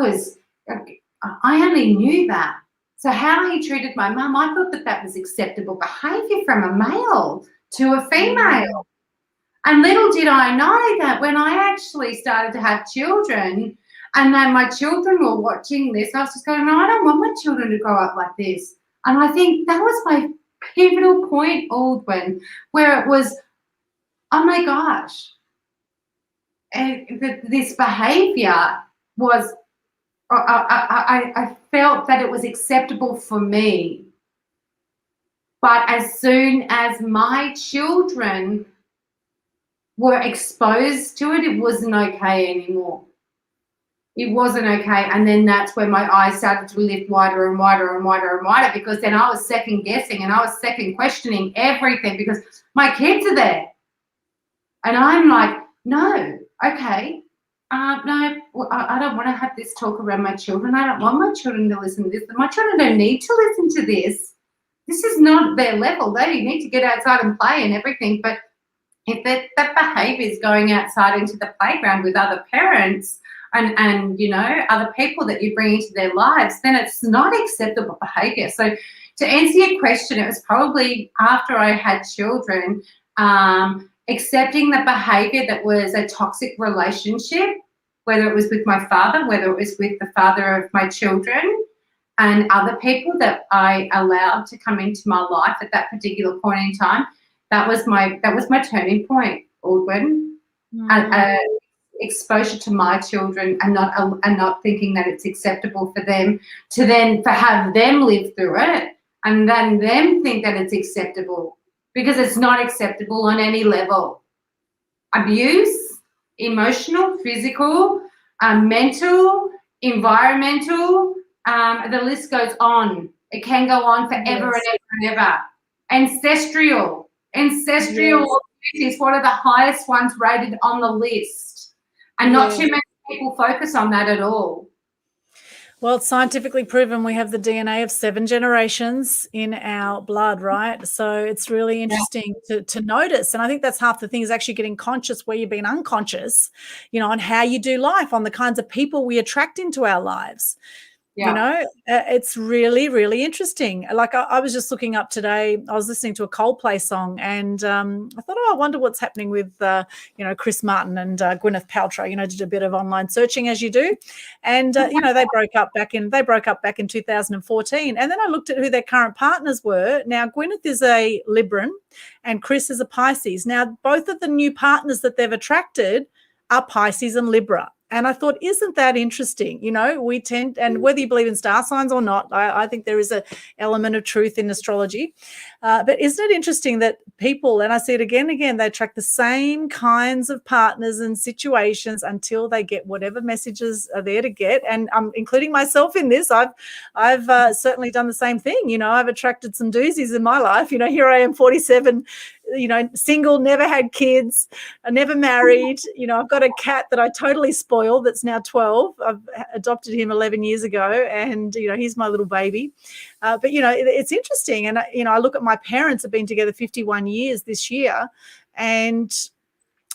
only knew that. So how he treated my mum, I thought that was acceptable behaviour from a male to a female. And little did I know that when I actually started to have children, and then my children were watching this, I was just going, no, I don't want my children to grow up like this. And I think that was my pivotal point, Aldwyn, where it was, oh my gosh, this behaviour was, I felt that it was acceptable for me. But as soon as my children were exposed to it, it wasn't okay anymore. It wasn't okay. And then that's when my eyes started to lift wider and wider and wider and wider, because then I was second guessing and I was second questioning everything because my kids are there. And I'm like, no, okay. No, I don't want to have this talk around my children. I don't want my children to listen to this. My children don't need to listen to this. This is not their level. They need to get outside and play and everything. But if that behaviour is going outside into the playground with other parents and other people that you bring into their lives, then it's not acceptable behaviour. So to answer your question, it was probably after I had children, accepting the behaviour that was a toxic relationship, whether it was with my father, whether it was with the father of my children, and other people that I allowed to come into my life at that particular point in time. That was my turning point, Aldwyn. Exposure to my children and not thinking that it's acceptable for them to then have them live through it and then them think that it's acceptable, because it's not acceptable on any level. Abuse, emotional, physical, mental, environmental, the list goes on. It can go on forever and ever and ever. Ancestral is one of the highest ones rated on the list. And not too many people focus on that at all. Well, it's scientifically proven we have the DNA of 7 generations in our blood, right? So it's really interesting to notice. And I think that's half the thing, is actually getting conscious where you've been unconscious, on how you do life, on the kinds of people we attract into our lives. It's really, really interesting. Like I was just looking up today, I was listening to a Coldplay song, and I thought, I wonder what's happening with, Chris Martin and Gwyneth Paltrow, did a bit of online searching as you do. And, they broke up back in 2014. And then I looked at who their current partners were. Now, Gwyneth is a Libran and Chris is a Pisces. Now, both of the new partners that they've attracted are Pisces and Libra. And I thought, isn't that interesting? We tend, and whether you believe in star signs or not, I think there is an element of truth in astrology. But isn't it interesting that people, and I see it again and again, they attract the same kinds of partners and situations until they get whatever messages are there to get. And I'm including myself in this. I've certainly done the same thing. I've attracted some doozies in my life. Here I am, 47, single, never had kids, never married. I've got a cat that I totally spoiled that's now 12. I've adopted him 11 years ago, and he's my little baby. But it's interesting, and I look at my parents have been together 51 years this year, and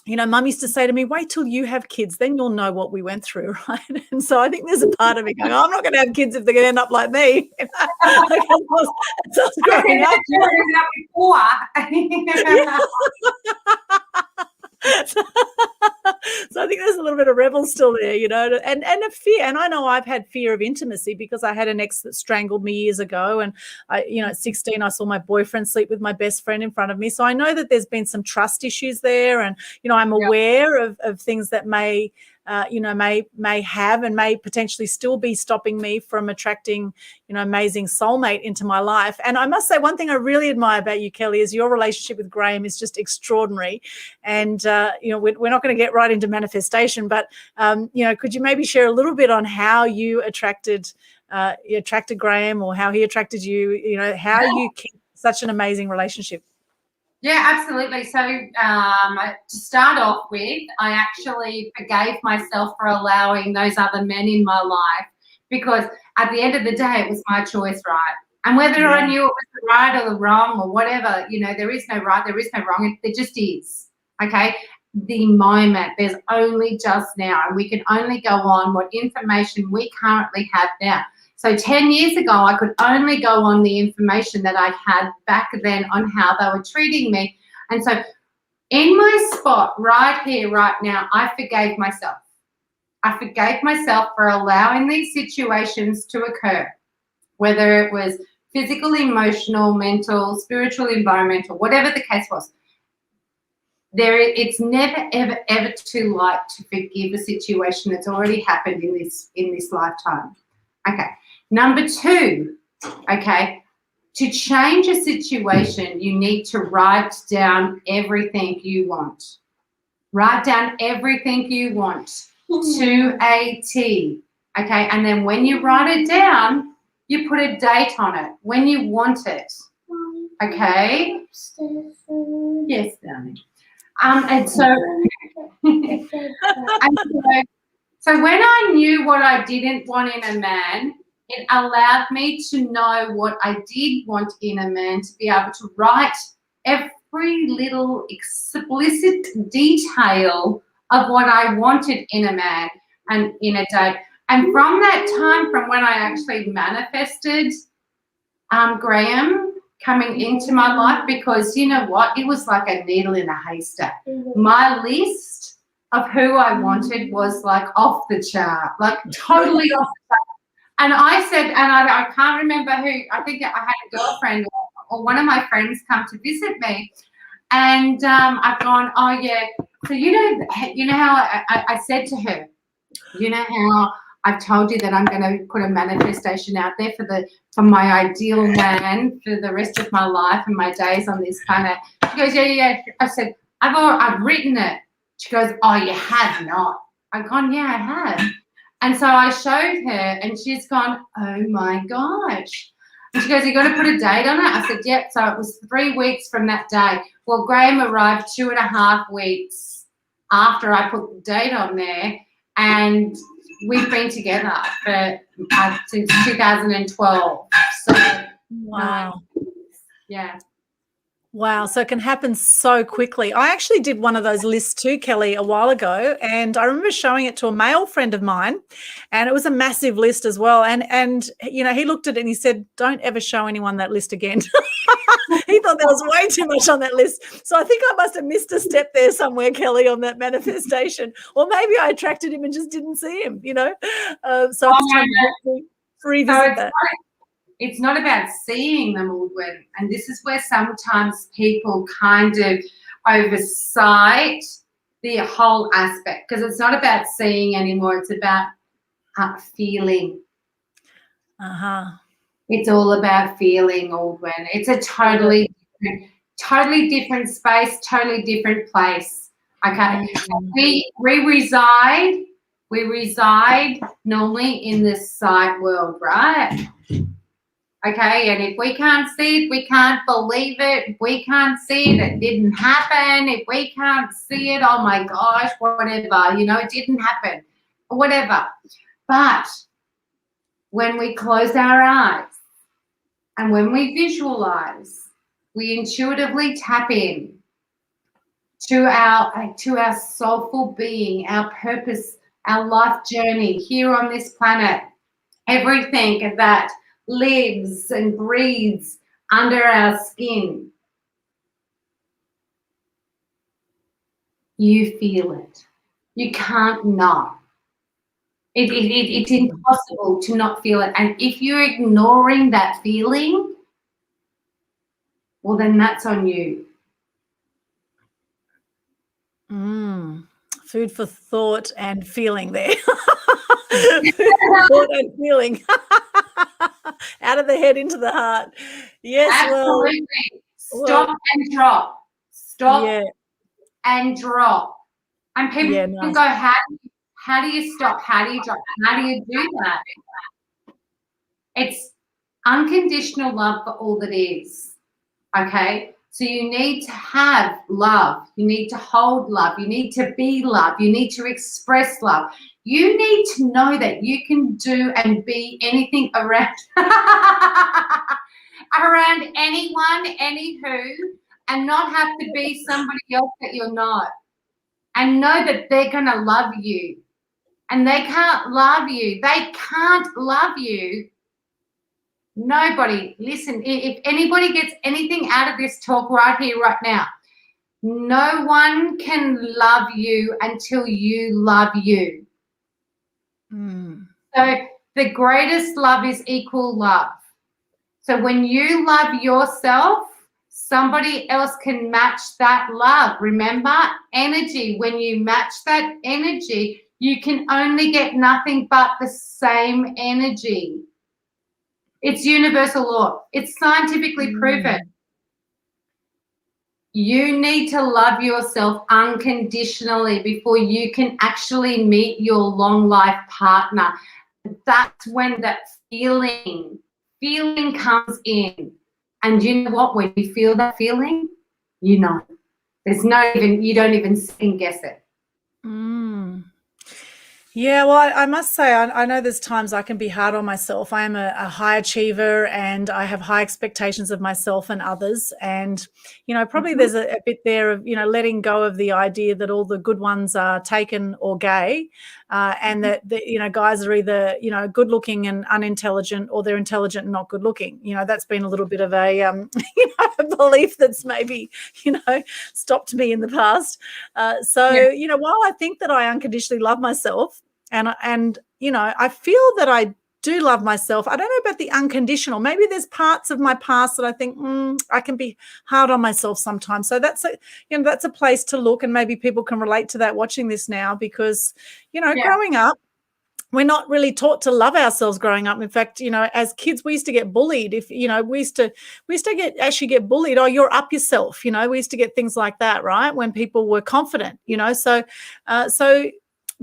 Mum used to say to me, wait till you have kids, then you'll know what we went through, right? And so I think there's a part of me going, I'm not going to have kids if they're going to end up like me. Like I was growing up. So I think there's a little bit of rebel still there, and a fear. And I know I've had fear of intimacy because I had an ex that strangled me years ago. And at 16, I saw my boyfriend sleep with my best friend in front of me. So I know that there's been some trust issues there. And, I'm aware of things that may have and may potentially still be stopping me from attracting, amazing soulmate into my life. And I must say, one thing I really admire about you, Kelly, is your relationship with Graham is just extraordinary. And, we're not going to get right into manifestation, but, could you maybe share a little bit on how you attracted Graham, or how he attracted you, how you keep such an amazing relationship? Yeah, absolutely. So to start off with, I actually forgave myself for allowing those other men in my life, because at the end of the day, it was my choice, right? And whether I knew it was the right or the wrong or whatever, there is no right, there is no wrong. There just is, okay? The moment, there's only just now, and we can only go on what information we currently have now. So 10 years ago, I could only go on the information that I had back then on how they were treating me. And so in my spot right here, right now, I forgave myself. I forgave myself for allowing these situations to occur, whether it was physical, emotional, mental, spiritual, environmental, whatever the case was. It's never, ever, ever too late to forgive a situation that's already happened in this lifetime. Okay. Number 2, okay, to change a situation, you need to write down everything you want. Write down everything you want to a T, okay? And then when you write it down, you put a date on it, when you want it, okay? Yes, darling. And so, so when I knew what I didn't want in a man, it allowed me to know what I did want in a man, to be able to write every little explicit detail of what I wanted in a man and in a date. And from that time, from when I actually manifested Graham coming into my life, because you know what? It was like a needle in a haystack. My list of who I wanted was like off the chart, like totally off the chart. And I said, and I can't remember who, I think I had a girlfriend or one of my friends come to visit me, and I've gone, oh yeah, so you know how I said to her, you know how I've told you that I'm going to put a manifestation out there for my ideal man for the rest of my life and my days on this planet. She goes, yeah. I said, I've written it. She goes, oh, you have not. I've gone, yeah, I have. And so I showed her, and she's gone, oh my gosh. And she goes, you got to put a date on it? I said, yep. So it was 3 weeks from that day. Well, Graham arrived 2.5 weeks after I put the date on there, and we've been together for since 2012. So, wow. Yeah. Wow. So it can happen so quickly. I actually did one of those lists too, Kelly, a while ago, and I remember showing it to a male friend of mine, and it was a massive list as well. And you know, he looked at it and he said, don't ever show anyone that list again. He thought there was way too much on that list. So I think I must have missed a step there somewhere, Kelly, on that manifestation. Or maybe I attracted him and just didn't see him, you know. So it's time to revisit that. It's not about seeing them, Aldwyn, and this is where sometimes people kind of oversight the whole aspect, because it's not about seeing anymore. It's about feeling. It's all about feeling, Aldwyn. It's a totally different space, totally different place. Okay, we reside normally in the sight world, right? Okay, and if we can't see it, we can't believe it. If we can't see it, it didn't happen. If we can't see it, oh my gosh, whatever, you know, it didn't happen, whatever. But when we close our eyes and when we visualize, we intuitively tap in to our soulful being, our purpose, our life journey here on this planet, everything that lives and breathes under our skin. You feel it. You can't not. It's impossible to not feel it. And if you're ignoring that feeling, well, then that's on you. Food for thought and feeling there. Food for thought and feeling. Out of the head into the heart. Yes, absolutely. Stop and drop. Stop and drop. And people go, how do you stop? How do you drop? How do you do that? It's unconditional love for all that is. Okay? So you need to have love. You need to hold love. You need to be love. You need to express love. You need to know that you can do and be anything around anyone, anywho, and not have to be somebody else that you're not. And know that they're going to love you. And they can't love you. They can't love you. Nobody, listen, if anybody gets anything out of this talk right here, right now, no one can love you until you love you. So the greatest love is equal love. So when you love yourself, somebody else can match that love. Remember, energy, when you match that energy, you can only get nothing but the same energy. It's universal law. It's scientifically proven. You need to love yourself unconditionally before you can actually meet your long life partner. That's when that feeling comes in. And you know what? When you feel that feeling, you know. You don't even second guess it. Yeah, well, I must say, I know there's times I can be hard on myself. I am a high achiever, and I have high expectations of myself and others. And, you know, probably there's a bit there of, you know, letting go of the idea that all the good ones are taken or gay. and that guys are either good looking and unintelligent, or they're intelligent and not good looking. That's been a little bit of a a belief that's maybe stopped me in the past. While I think that I unconditionally love myself, and I feel that I do love myself, I don't know about the unconditional. Maybe there's parts of my past that I think I can be hard on myself sometimes. So that's a place to look, and maybe people can relate to that watching this now, because growing up, we're not really taught to love ourselves growing up. In fact, as kids, we used to get bullied. If we used to get bullied. Oh, you're up yourself. We used to get things like that, right? When people were confident. So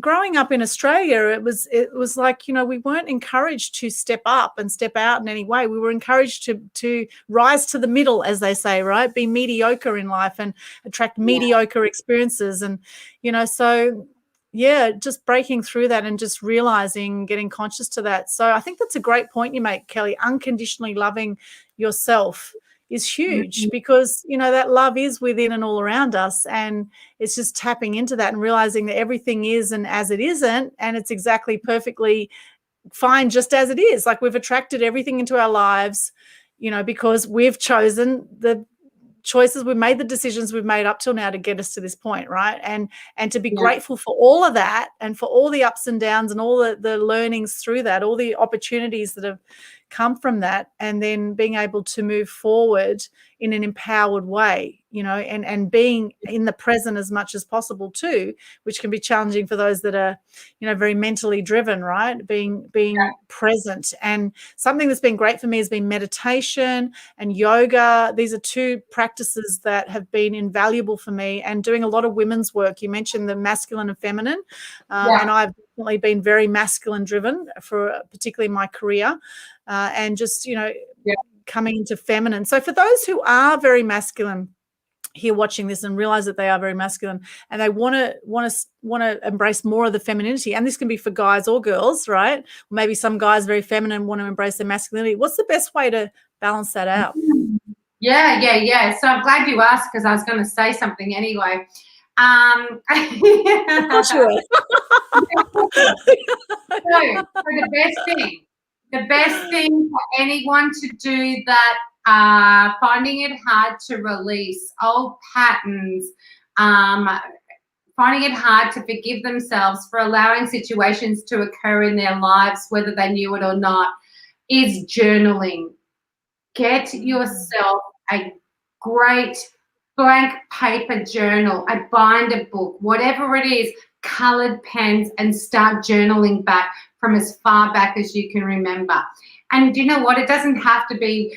growing up in Australia, it was like, we weren't encouraged to step up and step out in any way. We were encouraged to rise to the middle, as they say, right? Be mediocre in life and attract mediocre experiences. And, just breaking through that and just realizing, getting conscious to that. So I think that's a great point you make, Kelly. Unconditionally loving yourself is huge, because that love is within and all around us, and it's just tapping into that and realizing that everything is and as it isn't, and it's exactly perfectly fine just as it is. Like, we've attracted everything into our lives, because we've chosen the choices we've made, the decisions we've made up till now to get us to this point, right? And to be grateful for all of that, and for all the ups and downs and all the learnings through that, all the opportunities that have come from that, and then being able to move forward in an empowered way, and being in the present as much as possible too, which can be challenging for those that are, very mentally driven, right? Being present. And something that's been great for me has been meditation and yoga. These are two practices that have been invaluable for me, and doing a lot of women's work. You mentioned the masculine and feminine, and I've definitely been very masculine driven for particularly my career, and just, coming into feminine. So for those who are very masculine here watching this and realize that they are very masculine, and they want to embrace more of the femininity, and this can be for guys or girls, right? Maybe some guys very feminine want to embrace their masculinity. What's the best way to balance that out? Yeah. So I'm glad you asked, because I was going to say something anyway. Sure. So the best thing for anyone to do that are finding it hard to release old patterns, finding it hard to forgive themselves for allowing situations to occur in their lives, whether they knew it or not, is journaling. Get yourself a great blank paper journal, a binder book, whatever it is, colored pens, and start journaling back from as far back as you can remember. And you know what? It doesn't have to be,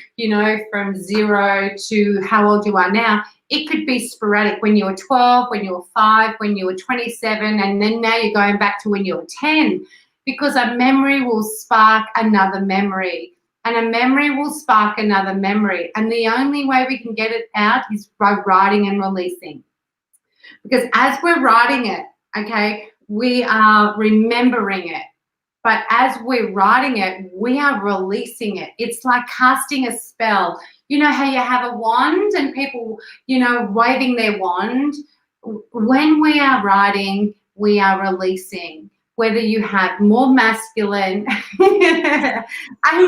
from 0 to how old you are now. It could be sporadic, when you were 12, when you were 5, when you were 27, and then now you're going back to when you were 10, because a memory will spark another memory. And a memory will spark another memory. And the only way we can get it out is by writing and releasing. Because as we're writing it, okay, we are remembering it. But as we're writing it, we are releasing it. It's like casting a spell. You know how you have a wand and people, waving their wand? When we are writing, we are releasing. Whether you have more masculine and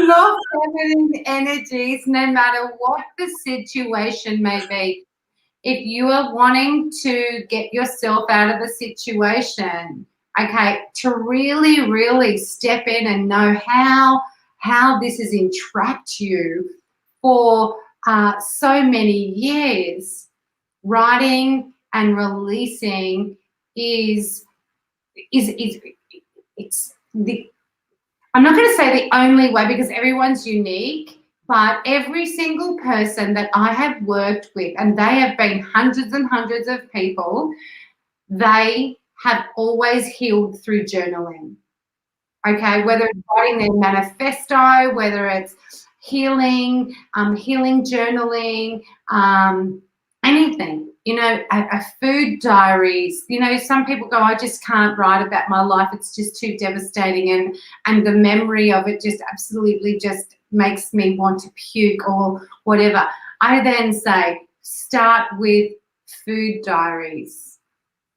more feminine energies, no matter what the situation may be, if you are wanting to get yourself out of the situation, okay, to really, really step in and know how this has entrapped you for so many years, writing and releasing it's the, I'm not going to say the only way, because everyone's unique, but every single person that I have worked with, and they have been hundreds and hundreds of people, they have always healed through journaling. Okay, whether it's writing their manifesto, whether it's healing, healing journaling, anything. A food diaries. Some people go, I just can't write about my life. It's just too devastating, and the memory of it just absolutely just makes me want to puke or whatever. I then say, start with food diaries.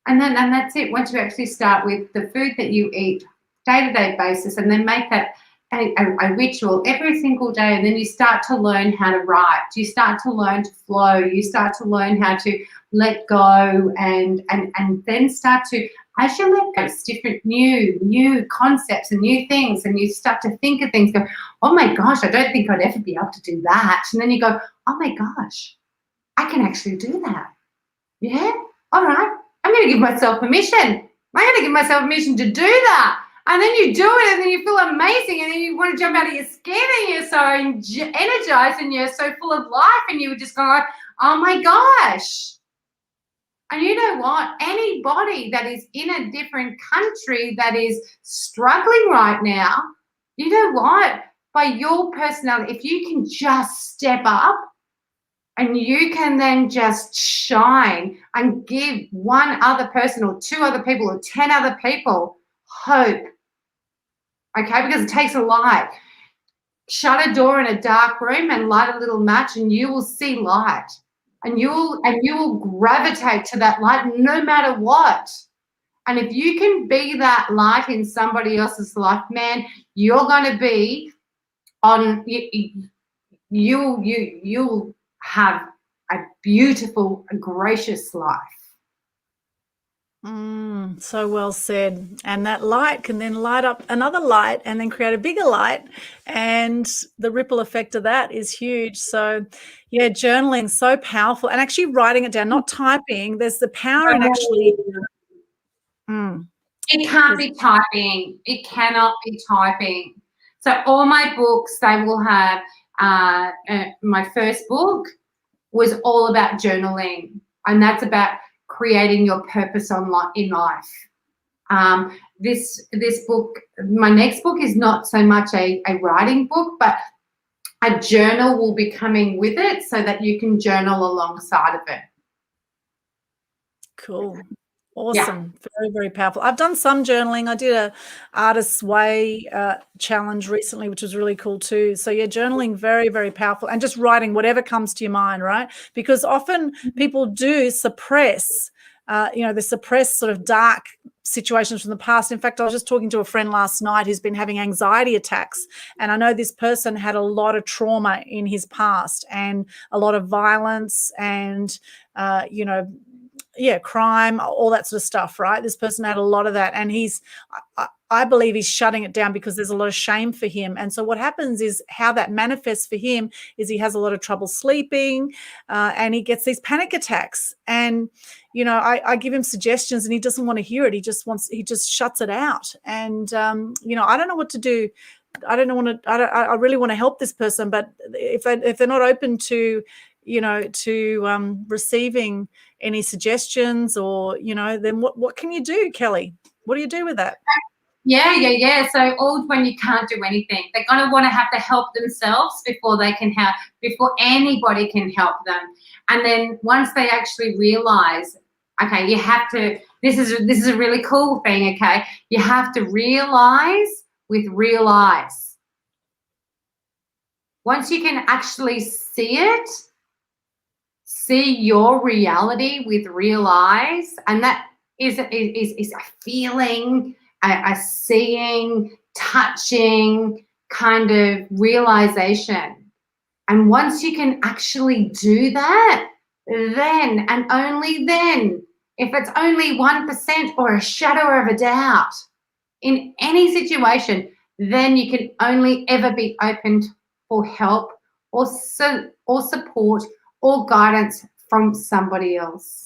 And that's it. Once you actually start with the food that you eat day-to-day basis, and then make that a ritual every single day, and then you start to learn how to write. You start to learn to flow. You start to learn how to let go, and then start to, as you let go, it's different new concepts and new things, and you start to think of things, go, oh my gosh, I don't think I'd ever be able to do that. And then you go, oh my gosh, I can actually do that. Yeah, all right, I'm going to give myself permission. I'm going to give myself permission to do that. And then you do it, and then you feel amazing, and then you want to jump out of your skin, and you're so energized, and you're so full of life, and you just go like, oh my gosh. And you know what? Anybody that is in a different country that is struggling right now, you know what? By your personality, if you can just step up, and you can then just shine and give one other person or two other people or 10 other people hope, okay, because it takes a light. Shut a door in a dark room and light a little match, and you will see light, and you will gravitate to that light no matter what. And if you can be that light in somebody else's life, man, you're going to be on. You'll have a beautiful, gracious life. So well said. And that light can then light up another light and then create a bigger light, and the ripple effect of that is huge. So yeah, journaling, so powerful, and actually writing it down, not typing. There's the power in actually It can't be typing. It cannot be typing. So all my books, they will have my first book was all about journaling, and that's about creating your purpose in life. This book, my next book, is not so much a writing book, but a journal will be coming with it so that you can journal alongside of it. Cool. Awesome. Yeah. Very, very powerful. I've done some journaling. I did a Artist's Way challenge recently, which was really cool too. So yeah, journaling, very, very powerful, and just writing whatever comes to your mind, right? Because often people do suppress, they suppress sort of dark situations from the past. In fact, I was just talking to a friend last night who's been having anxiety attacks, and I know this person had a lot of trauma in his past, and a lot of violence, and crime, all that sort of stuff, right? This person had a lot of that, and I believe he's shutting it down because there's a lot of shame for him. And so what happens is, how that manifests for him is he has a lot of trouble sleeping, and he gets these panic attacks. And I give him suggestions, and he doesn't want to hear it. He just shuts it out. And I don't know what to do. I really want to help this person, but if they're not open to receiving any suggestions, or then what can you do, Kelly? What do you do with that? Yeah. So when you can't do anything, they're going to want to have to help themselves before anybody can help them. And then once they actually realize, okay, you have to, this is a really cool thing, okay? You have to realize with real eyes. Once you can actually see it, see your reality with real eyes, and that is a feeling, a seeing, touching kind of realization. And once you can actually do that, then and only then, if it's only 1% or a shadow of a doubt in any situation, then you can only ever be open for help or support or guidance from somebody else.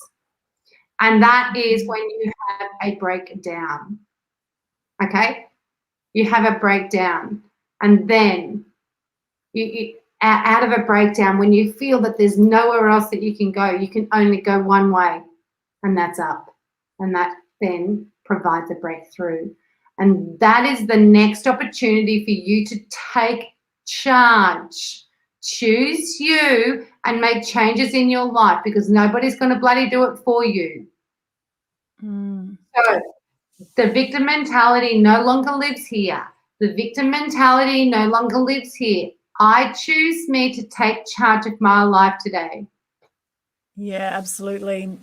And that is when you have a breakdown. Okay? You have a breakdown, and then you out of a breakdown, when you feel that there's nowhere else that you can only go one way, and that's up. And that then provides a breakthrough. And that is the next opportunity for you to take charge. Choose you and make changes in your life, because nobody's going to bloody do it for you. So the victim mentality no longer lives here. The victim mentality no longer lives here. I choose me to take charge of my life today. Yeah, absolutely.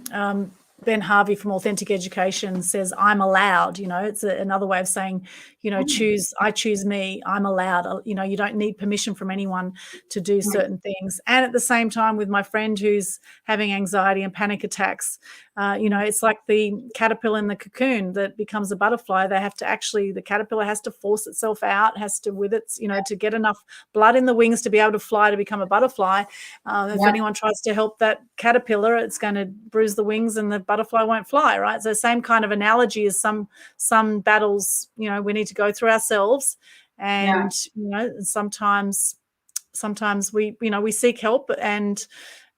Ben Harvey from Authentic Education says, I'm allowed, it's another way of saying, I choose me, I'm allowed, you don't need permission from anyone to do certain things. And at the same time, with my friend who's having anxiety and panic attacks, it's like the caterpillar in the cocoon that becomes a butterfly. The caterpillar has to force itself out, to get enough blood in the wings to be able to fly, to become a butterfly. If anyone tries to help that caterpillar, it's going to bruise the wings and the butterfly won't fly, right? So same kind of analogy as some battles, we need to go through ourselves. And, sometimes we seek help, and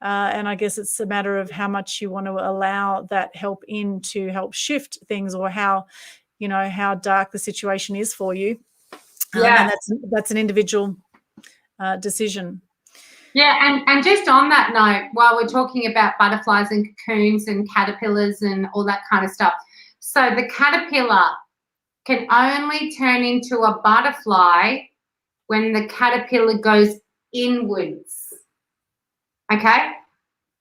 I guess it's a matter of how much you want to allow that help in to help shift things, or how dark the situation is for you. And that's an individual decision. Yeah, and just on that note, while we're talking about butterflies and cocoons and caterpillars and all that kind of stuff, so the caterpillar can only turn into a butterfly when the caterpillar goes inwards. Okay?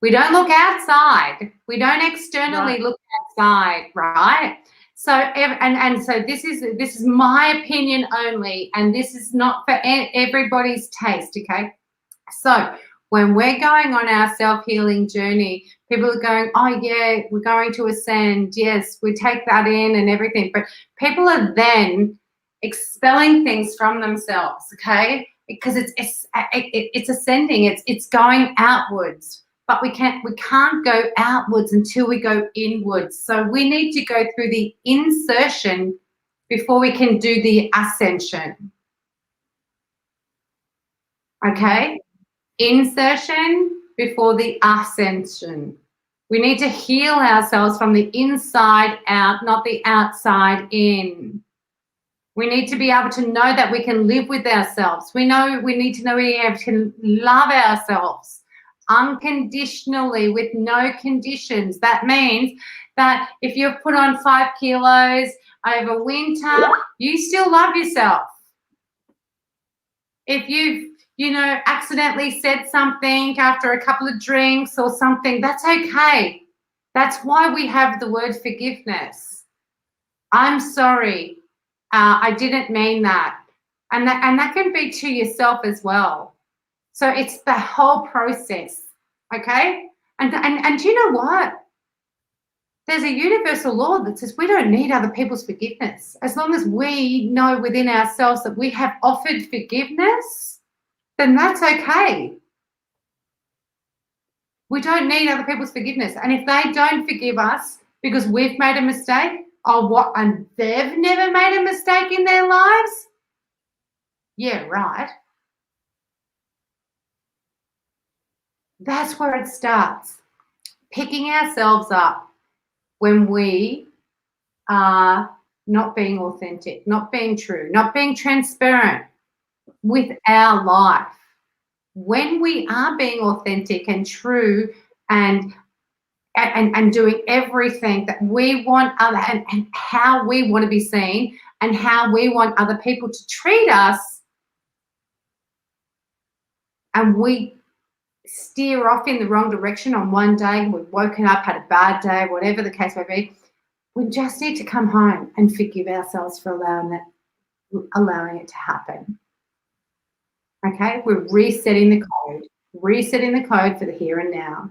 We don't look outside. We don't externally look outside, right? So so this is my opinion only, and this is not for everybody's taste, okay? So when we're going on our self-healing journey, people are going, oh, yeah, we're going to ascend. Yes, we take that in and everything. But people are then expelling things from themselves, okay? Because it's ascending. It's going outwards. But we can't go outwards until we go inwards. So we need to go through the insertion before we can do the ascension. Okay? Insertion before the ascension. We need to heal ourselves from the inside out, not the outside in. We need to be able to know that we can live with ourselves. We need to know we can love ourselves unconditionally with no conditions. That means that if you've put on 5 kilos over winter, you still love yourself. If you've accidentally said something after a couple of drinks or something, that's okay. That's why we have the word forgiveness. I'm sorry. I didn't mean that. And that can be to yourself as well. So it's the whole process, okay? And you know what? There's a universal law that says we don't need other people's forgiveness. As long as we know within ourselves that we have offered forgiveness, then that's okay. We don't need other people's forgiveness. And if they don't forgive us because we've made a mistake, and they've never made a mistake in their lives? Yeah, right. That's where it starts. Picking ourselves up when we are not being authentic, not being true, not being transparent with our life. When we are being authentic and true and doing everything that we want and how we want to be seen and how we want other people to treat us, and we steer off in the wrong direction on one day, we've woken up, had a bad day, whatever the case may be, we just need to come home and forgive ourselves for allowing it to happen. Okay, we're resetting the code for the here and now.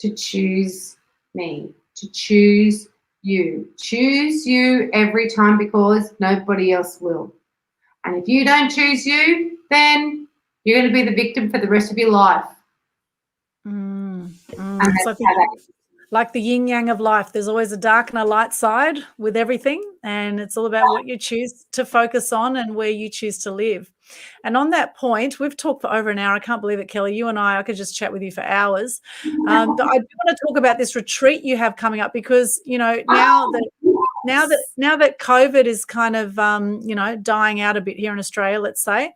To choose me, to choose you. Choose you every time, because nobody else will. And if you don't choose you, then you're going to be the victim for the rest of your life. So like the yin yang of life, there's always a dark and a light side with everything, and it's all about what you choose to focus on and where you choose to live. And on that point, we've talked for over an hour. I can't believe it, Kelly. You and I could just chat with you for hours. But I do want to talk about this retreat you have coming up, because now that COVID is kind of dying out a bit here in Australia, let's say.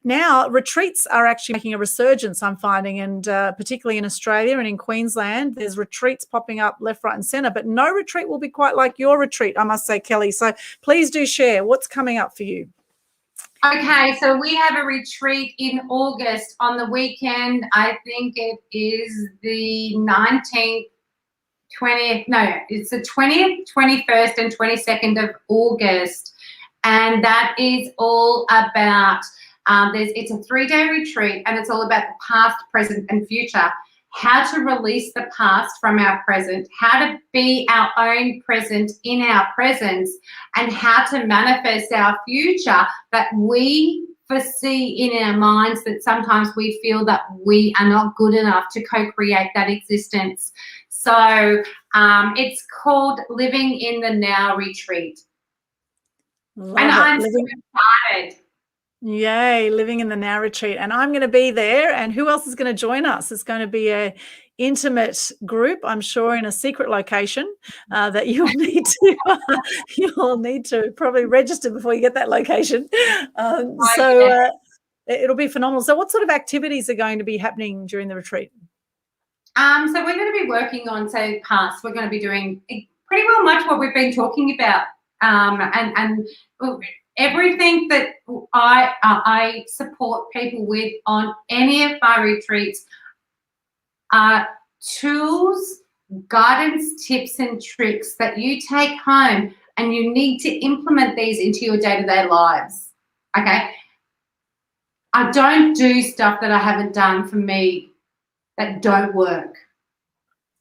Now retreats are actually making a resurgence, I'm finding, and particularly in Australia and in Queensland, there's retreats popping up left, right and centre, but no retreat will be quite like your retreat, I must say, Kelly. So please do share what's coming up for you. Okay, so we have a retreat in August on the weekend. I think it is the 19th 20th, no, it's the 20th, 21st and 22nd of August. And that is all about, it's a 3-day retreat, and it's all about the past, present and future. How to release the past from our present, how to be our own present in our presence, and how to manifest our future that we foresee in our minds, that sometimes we feel that we are not good enough to co-create that existence. So it's called Living in the Now Retreat. And I'm so excited. Yay, Living in the Now Retreat. And I'm going to be there. And who else is going to join us? It's going to be a intimate group, I'm sure, in a secret location that you'll need to probably register before you get that location. It'll be phenomenal. So what sort of activities are going to be happening during the retreat? So we're going to be working on, we're going to be doing pretty well much what we've been talking about, and everything that I support people with on any of my retreats are tools, guidance, tips and tricks that you take home, and you need to implement these into your day-to-day lives, okay? I don't do stuff that I haven't done for me that don't work.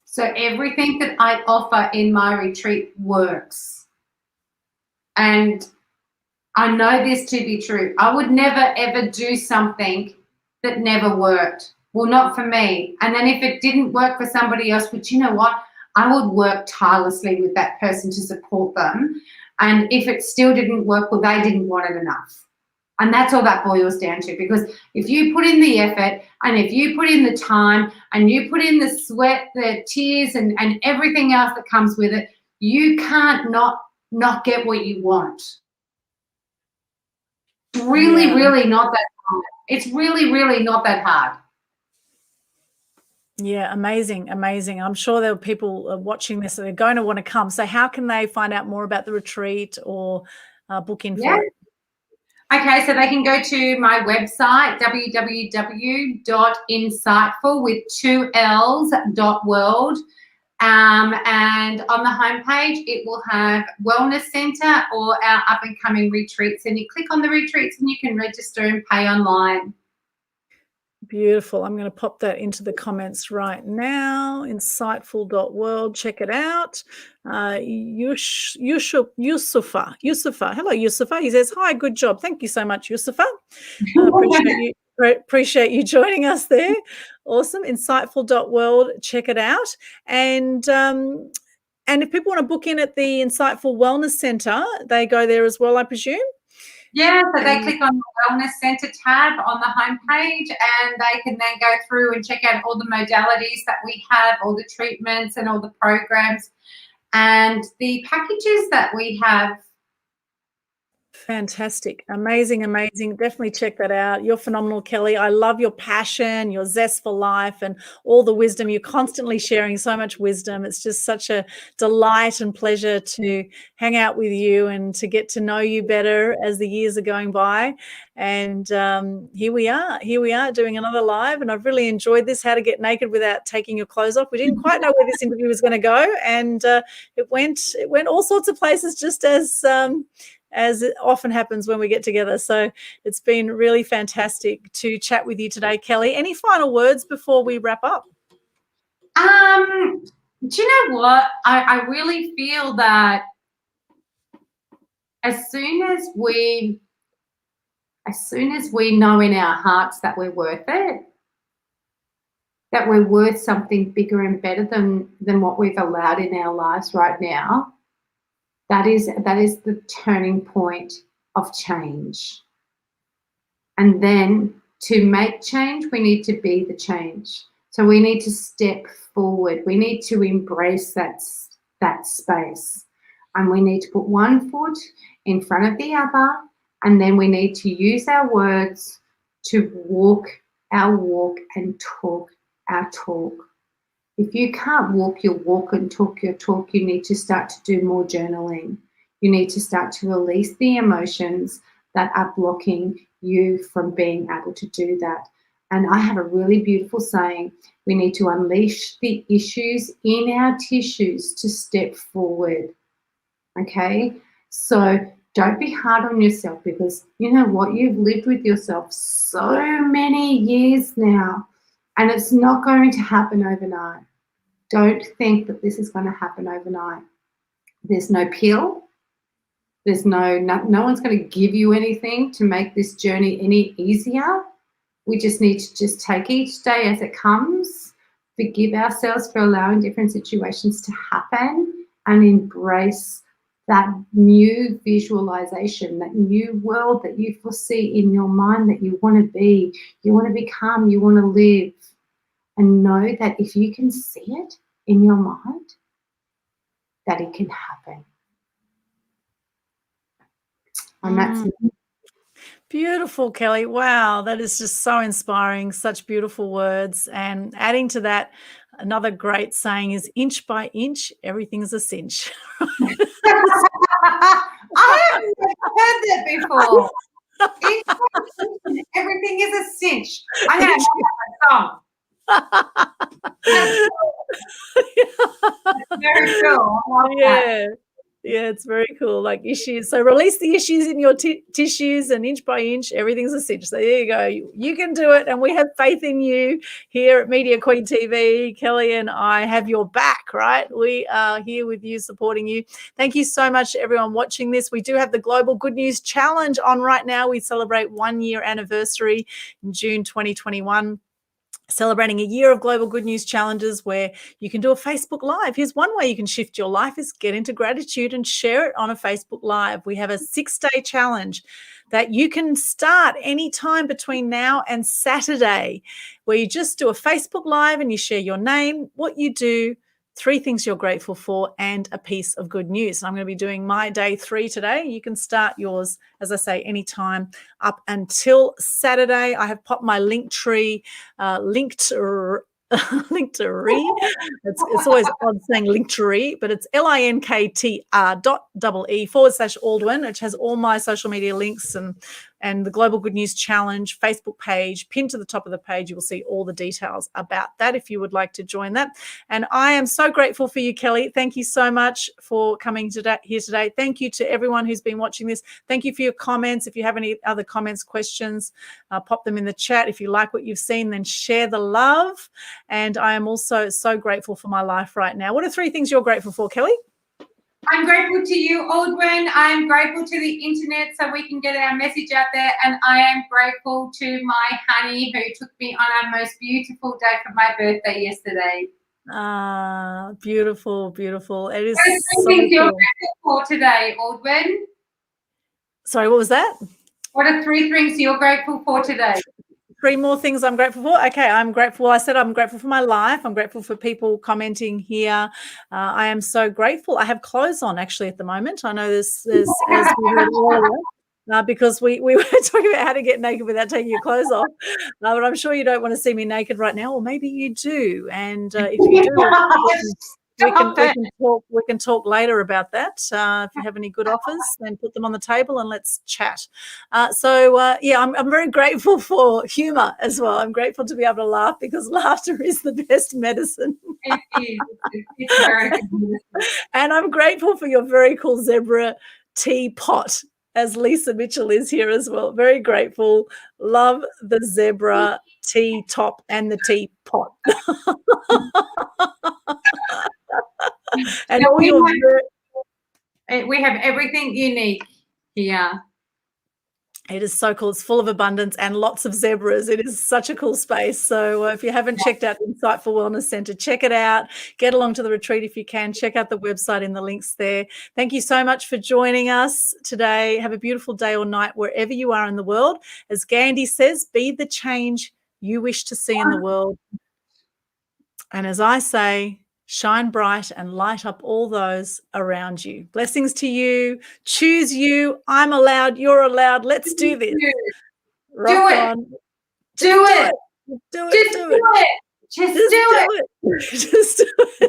So everything that I offer in my retreat works. And I know this to be true. I would never, ever do something that never worked. Well, not for me. And then if it didn't work for somebody else, but you know what? I would work tirelessly with that person to support them. And if it still didn't work, well, they didn't want it enough. And that's all that boils down to, because if you put in the effort, and if you put in the time, and you put in the sweat, the tears, and everything else that comes with it, you can't not get what you want. It's really, really not that hard. It's really, really not that hard. Yeah, amazing, amazing. I'm sure there are people watching this that are going to want to come. So how can they find out more about the retreat or book in for it? Okay, so they can go to my website, www.insightful.world. And on the homepage, it will have Wellness Centre or our up-and-coming retreats. And you click on the retreats and you can register and pay online. Beautiful. I'm going to pop that into the comments right now. Insightful.world. Check it out. Yusufa. Hello, Yusufa. He says, hi, good job. Thank you so much, Yusufa. Appreciate you joining us there. Awesome. Insightful.world. Check it out. And if people want to book in at the Insightful Wellness Centre, they go there as well, I presume? Yeah, so they click on the Wellness Centre tab on the homepage, and they can then go through and check out all the modalities that we have, all the treatments and all the programs and the packages that we have. Fantastic. Amazing, amazing. Definitely check that out. You're phenomenal, Kelly. I love your passion, your zest for life, and all the wisdom. You're constantly sharing so much wisdom. It's just such a delight and pleasure to hang out with you and to get to know you better as the years are going by. And here we are doing another live, and I've really enjoyed this, how to get naked without taking your clothes off. We didn't quite know where this interview was going to go, and it went all sorts of places, just as it often happens when we get together. So it's been really fantastic to chat with you today, Kelly. Any final words before we wrap up? Do you know what? I really feel that as soon as we know in our hearts that we're worth it, that we're worth something bigger and better than what we've allowed in our lives right now, that is the turning point of change. And then to make change, we need to be the change. So we need to step forward. We need to embrace that space. And we need to put one foot in front of the other. And then we need to use our words to walk our walk and talk our talk. If you can't walk your walk and talk your talk, you need to start to do more journaling. You need to start to release the emotions that are blocking you from being able to do that. And I have a really beautiful saying: we need to unleash the issues in our tissues to step forward. Okay? So don't be hard on yourself, because you know what? You've lived with yourself so many years now, and it's not going to happen overnight. Don't think that this is going to happen overnight. There's no pill. There's no one's going to give you anything to make this journey any easier. We just need to just take each day as it comes, forgive ourselves for allowing different situations to happen, and embrace that new visualization, that new world that you foresee in your mind that you want to be, you want to become, you want to live. And know that if you can see it in your mind, that it can happen. And that's Beautiful, Kelly. Wow, that is just so inspiring. Such beautiful words. And adding to that, another great saying is, inch by inch, everything's a cinch. I have never heard that before. Inch by inch, everything is a cinch. I'm going to have a song. That's very cool. I love that. Yeah, it's very cool. Like issues. So release the issues in your tissues, and inch by inch, everything's a cinch. So there you go. You can do it. And we have faith in you here at Media Queen TV. Kelly and I have your back, right? We are here with you, supporting you. Thank you so much to everyone watching this. We do have the Global Good News Challenge on right now. We celebrate 1 year anniversary in June 2021. Celebrating a year of Global Good News Challenges, where you can do a Facebook Live. Here's one way you can shift your life: is get into gratitude and share it on a Facebook Live. We have a 6-day challenge that you can start anytime between now and Saturday, where you just do a Facebook Live and you share your name, what you do, 3 things you're grateful for, and a piece of good news. I'm going to be doing my day 3 today. You can start yours, as I say, anytime up until Saturday. I have popped my Linktree linked Linktree. It's always odd saying Linktree, but it's linktr.ee/Aldwyn, which has all my social media links and the Global Good News Challenge Facebook page. Pinned to the top of the page, you will see all the details about that if you would like to join that. And I am so grateful for you, Kelly. Thank you so much for coming here today. Thank you to everyone who's been watching this. Thank you for your comments. If you have any other comments, questions, pop them in the chat. If you like what you've seen, then share the love. And I am also so grateful for my life right now. What are 3 things you're grateful for, Kelly? I'm grateful to you, Aldwyn. I am grateful to the internet so we can get our message out there. And I am grateful to my honey who took me on our most beautiful day for my birthday yesterday. Ah, beautiful, beautiful. It is what are 3 things you're grateful for today, Aldwyn? Sorry, what was that? What are 3 things you're grateful for today? 3 more things I'm grateful for. Okay, I'm grateful. I said I'm grateful for my life. I'm grateful for people commenting here. I am so grateful. I have clothes on actually at the moment. I know there's as we heard earlier, because we were talking about how to get naked without taking your clothes off. But I'm sure you don't want to see me naked right now, or maybe you do. And if you do, we can talk later about that. If you have any good offers, then put them on the table and let's chat. Yeah, I'm very grateful for humor as well. I'm grateful to be able to laugh, because laughter is the best medicine. It is. It's very good medicine. And I'm grateful for your very cool zebra teapot, as Lisa Mitchell is here as well. Very grateful. Love the zebra tea top and the teapot. And all we have everything unique here. It is so cool. It's full of abundance and lots of zebras. It is such a cool space. So if you haven't checked out Insightful Wellness Centre, check it out. Get along to the retreat if you can. Check out the website in the links there. Thank you so much for joining us today. Have a beautiful day or night wherever you are in the world. As Gandhi says, be the change you wish to see in the world. And as I say, shine bright and light up all those around you. Blessings to you. Choose you. I'm allowed. You're allowed. Let's do this. Rock on. Do it. Do it. Just do it. Just do it. Just do it.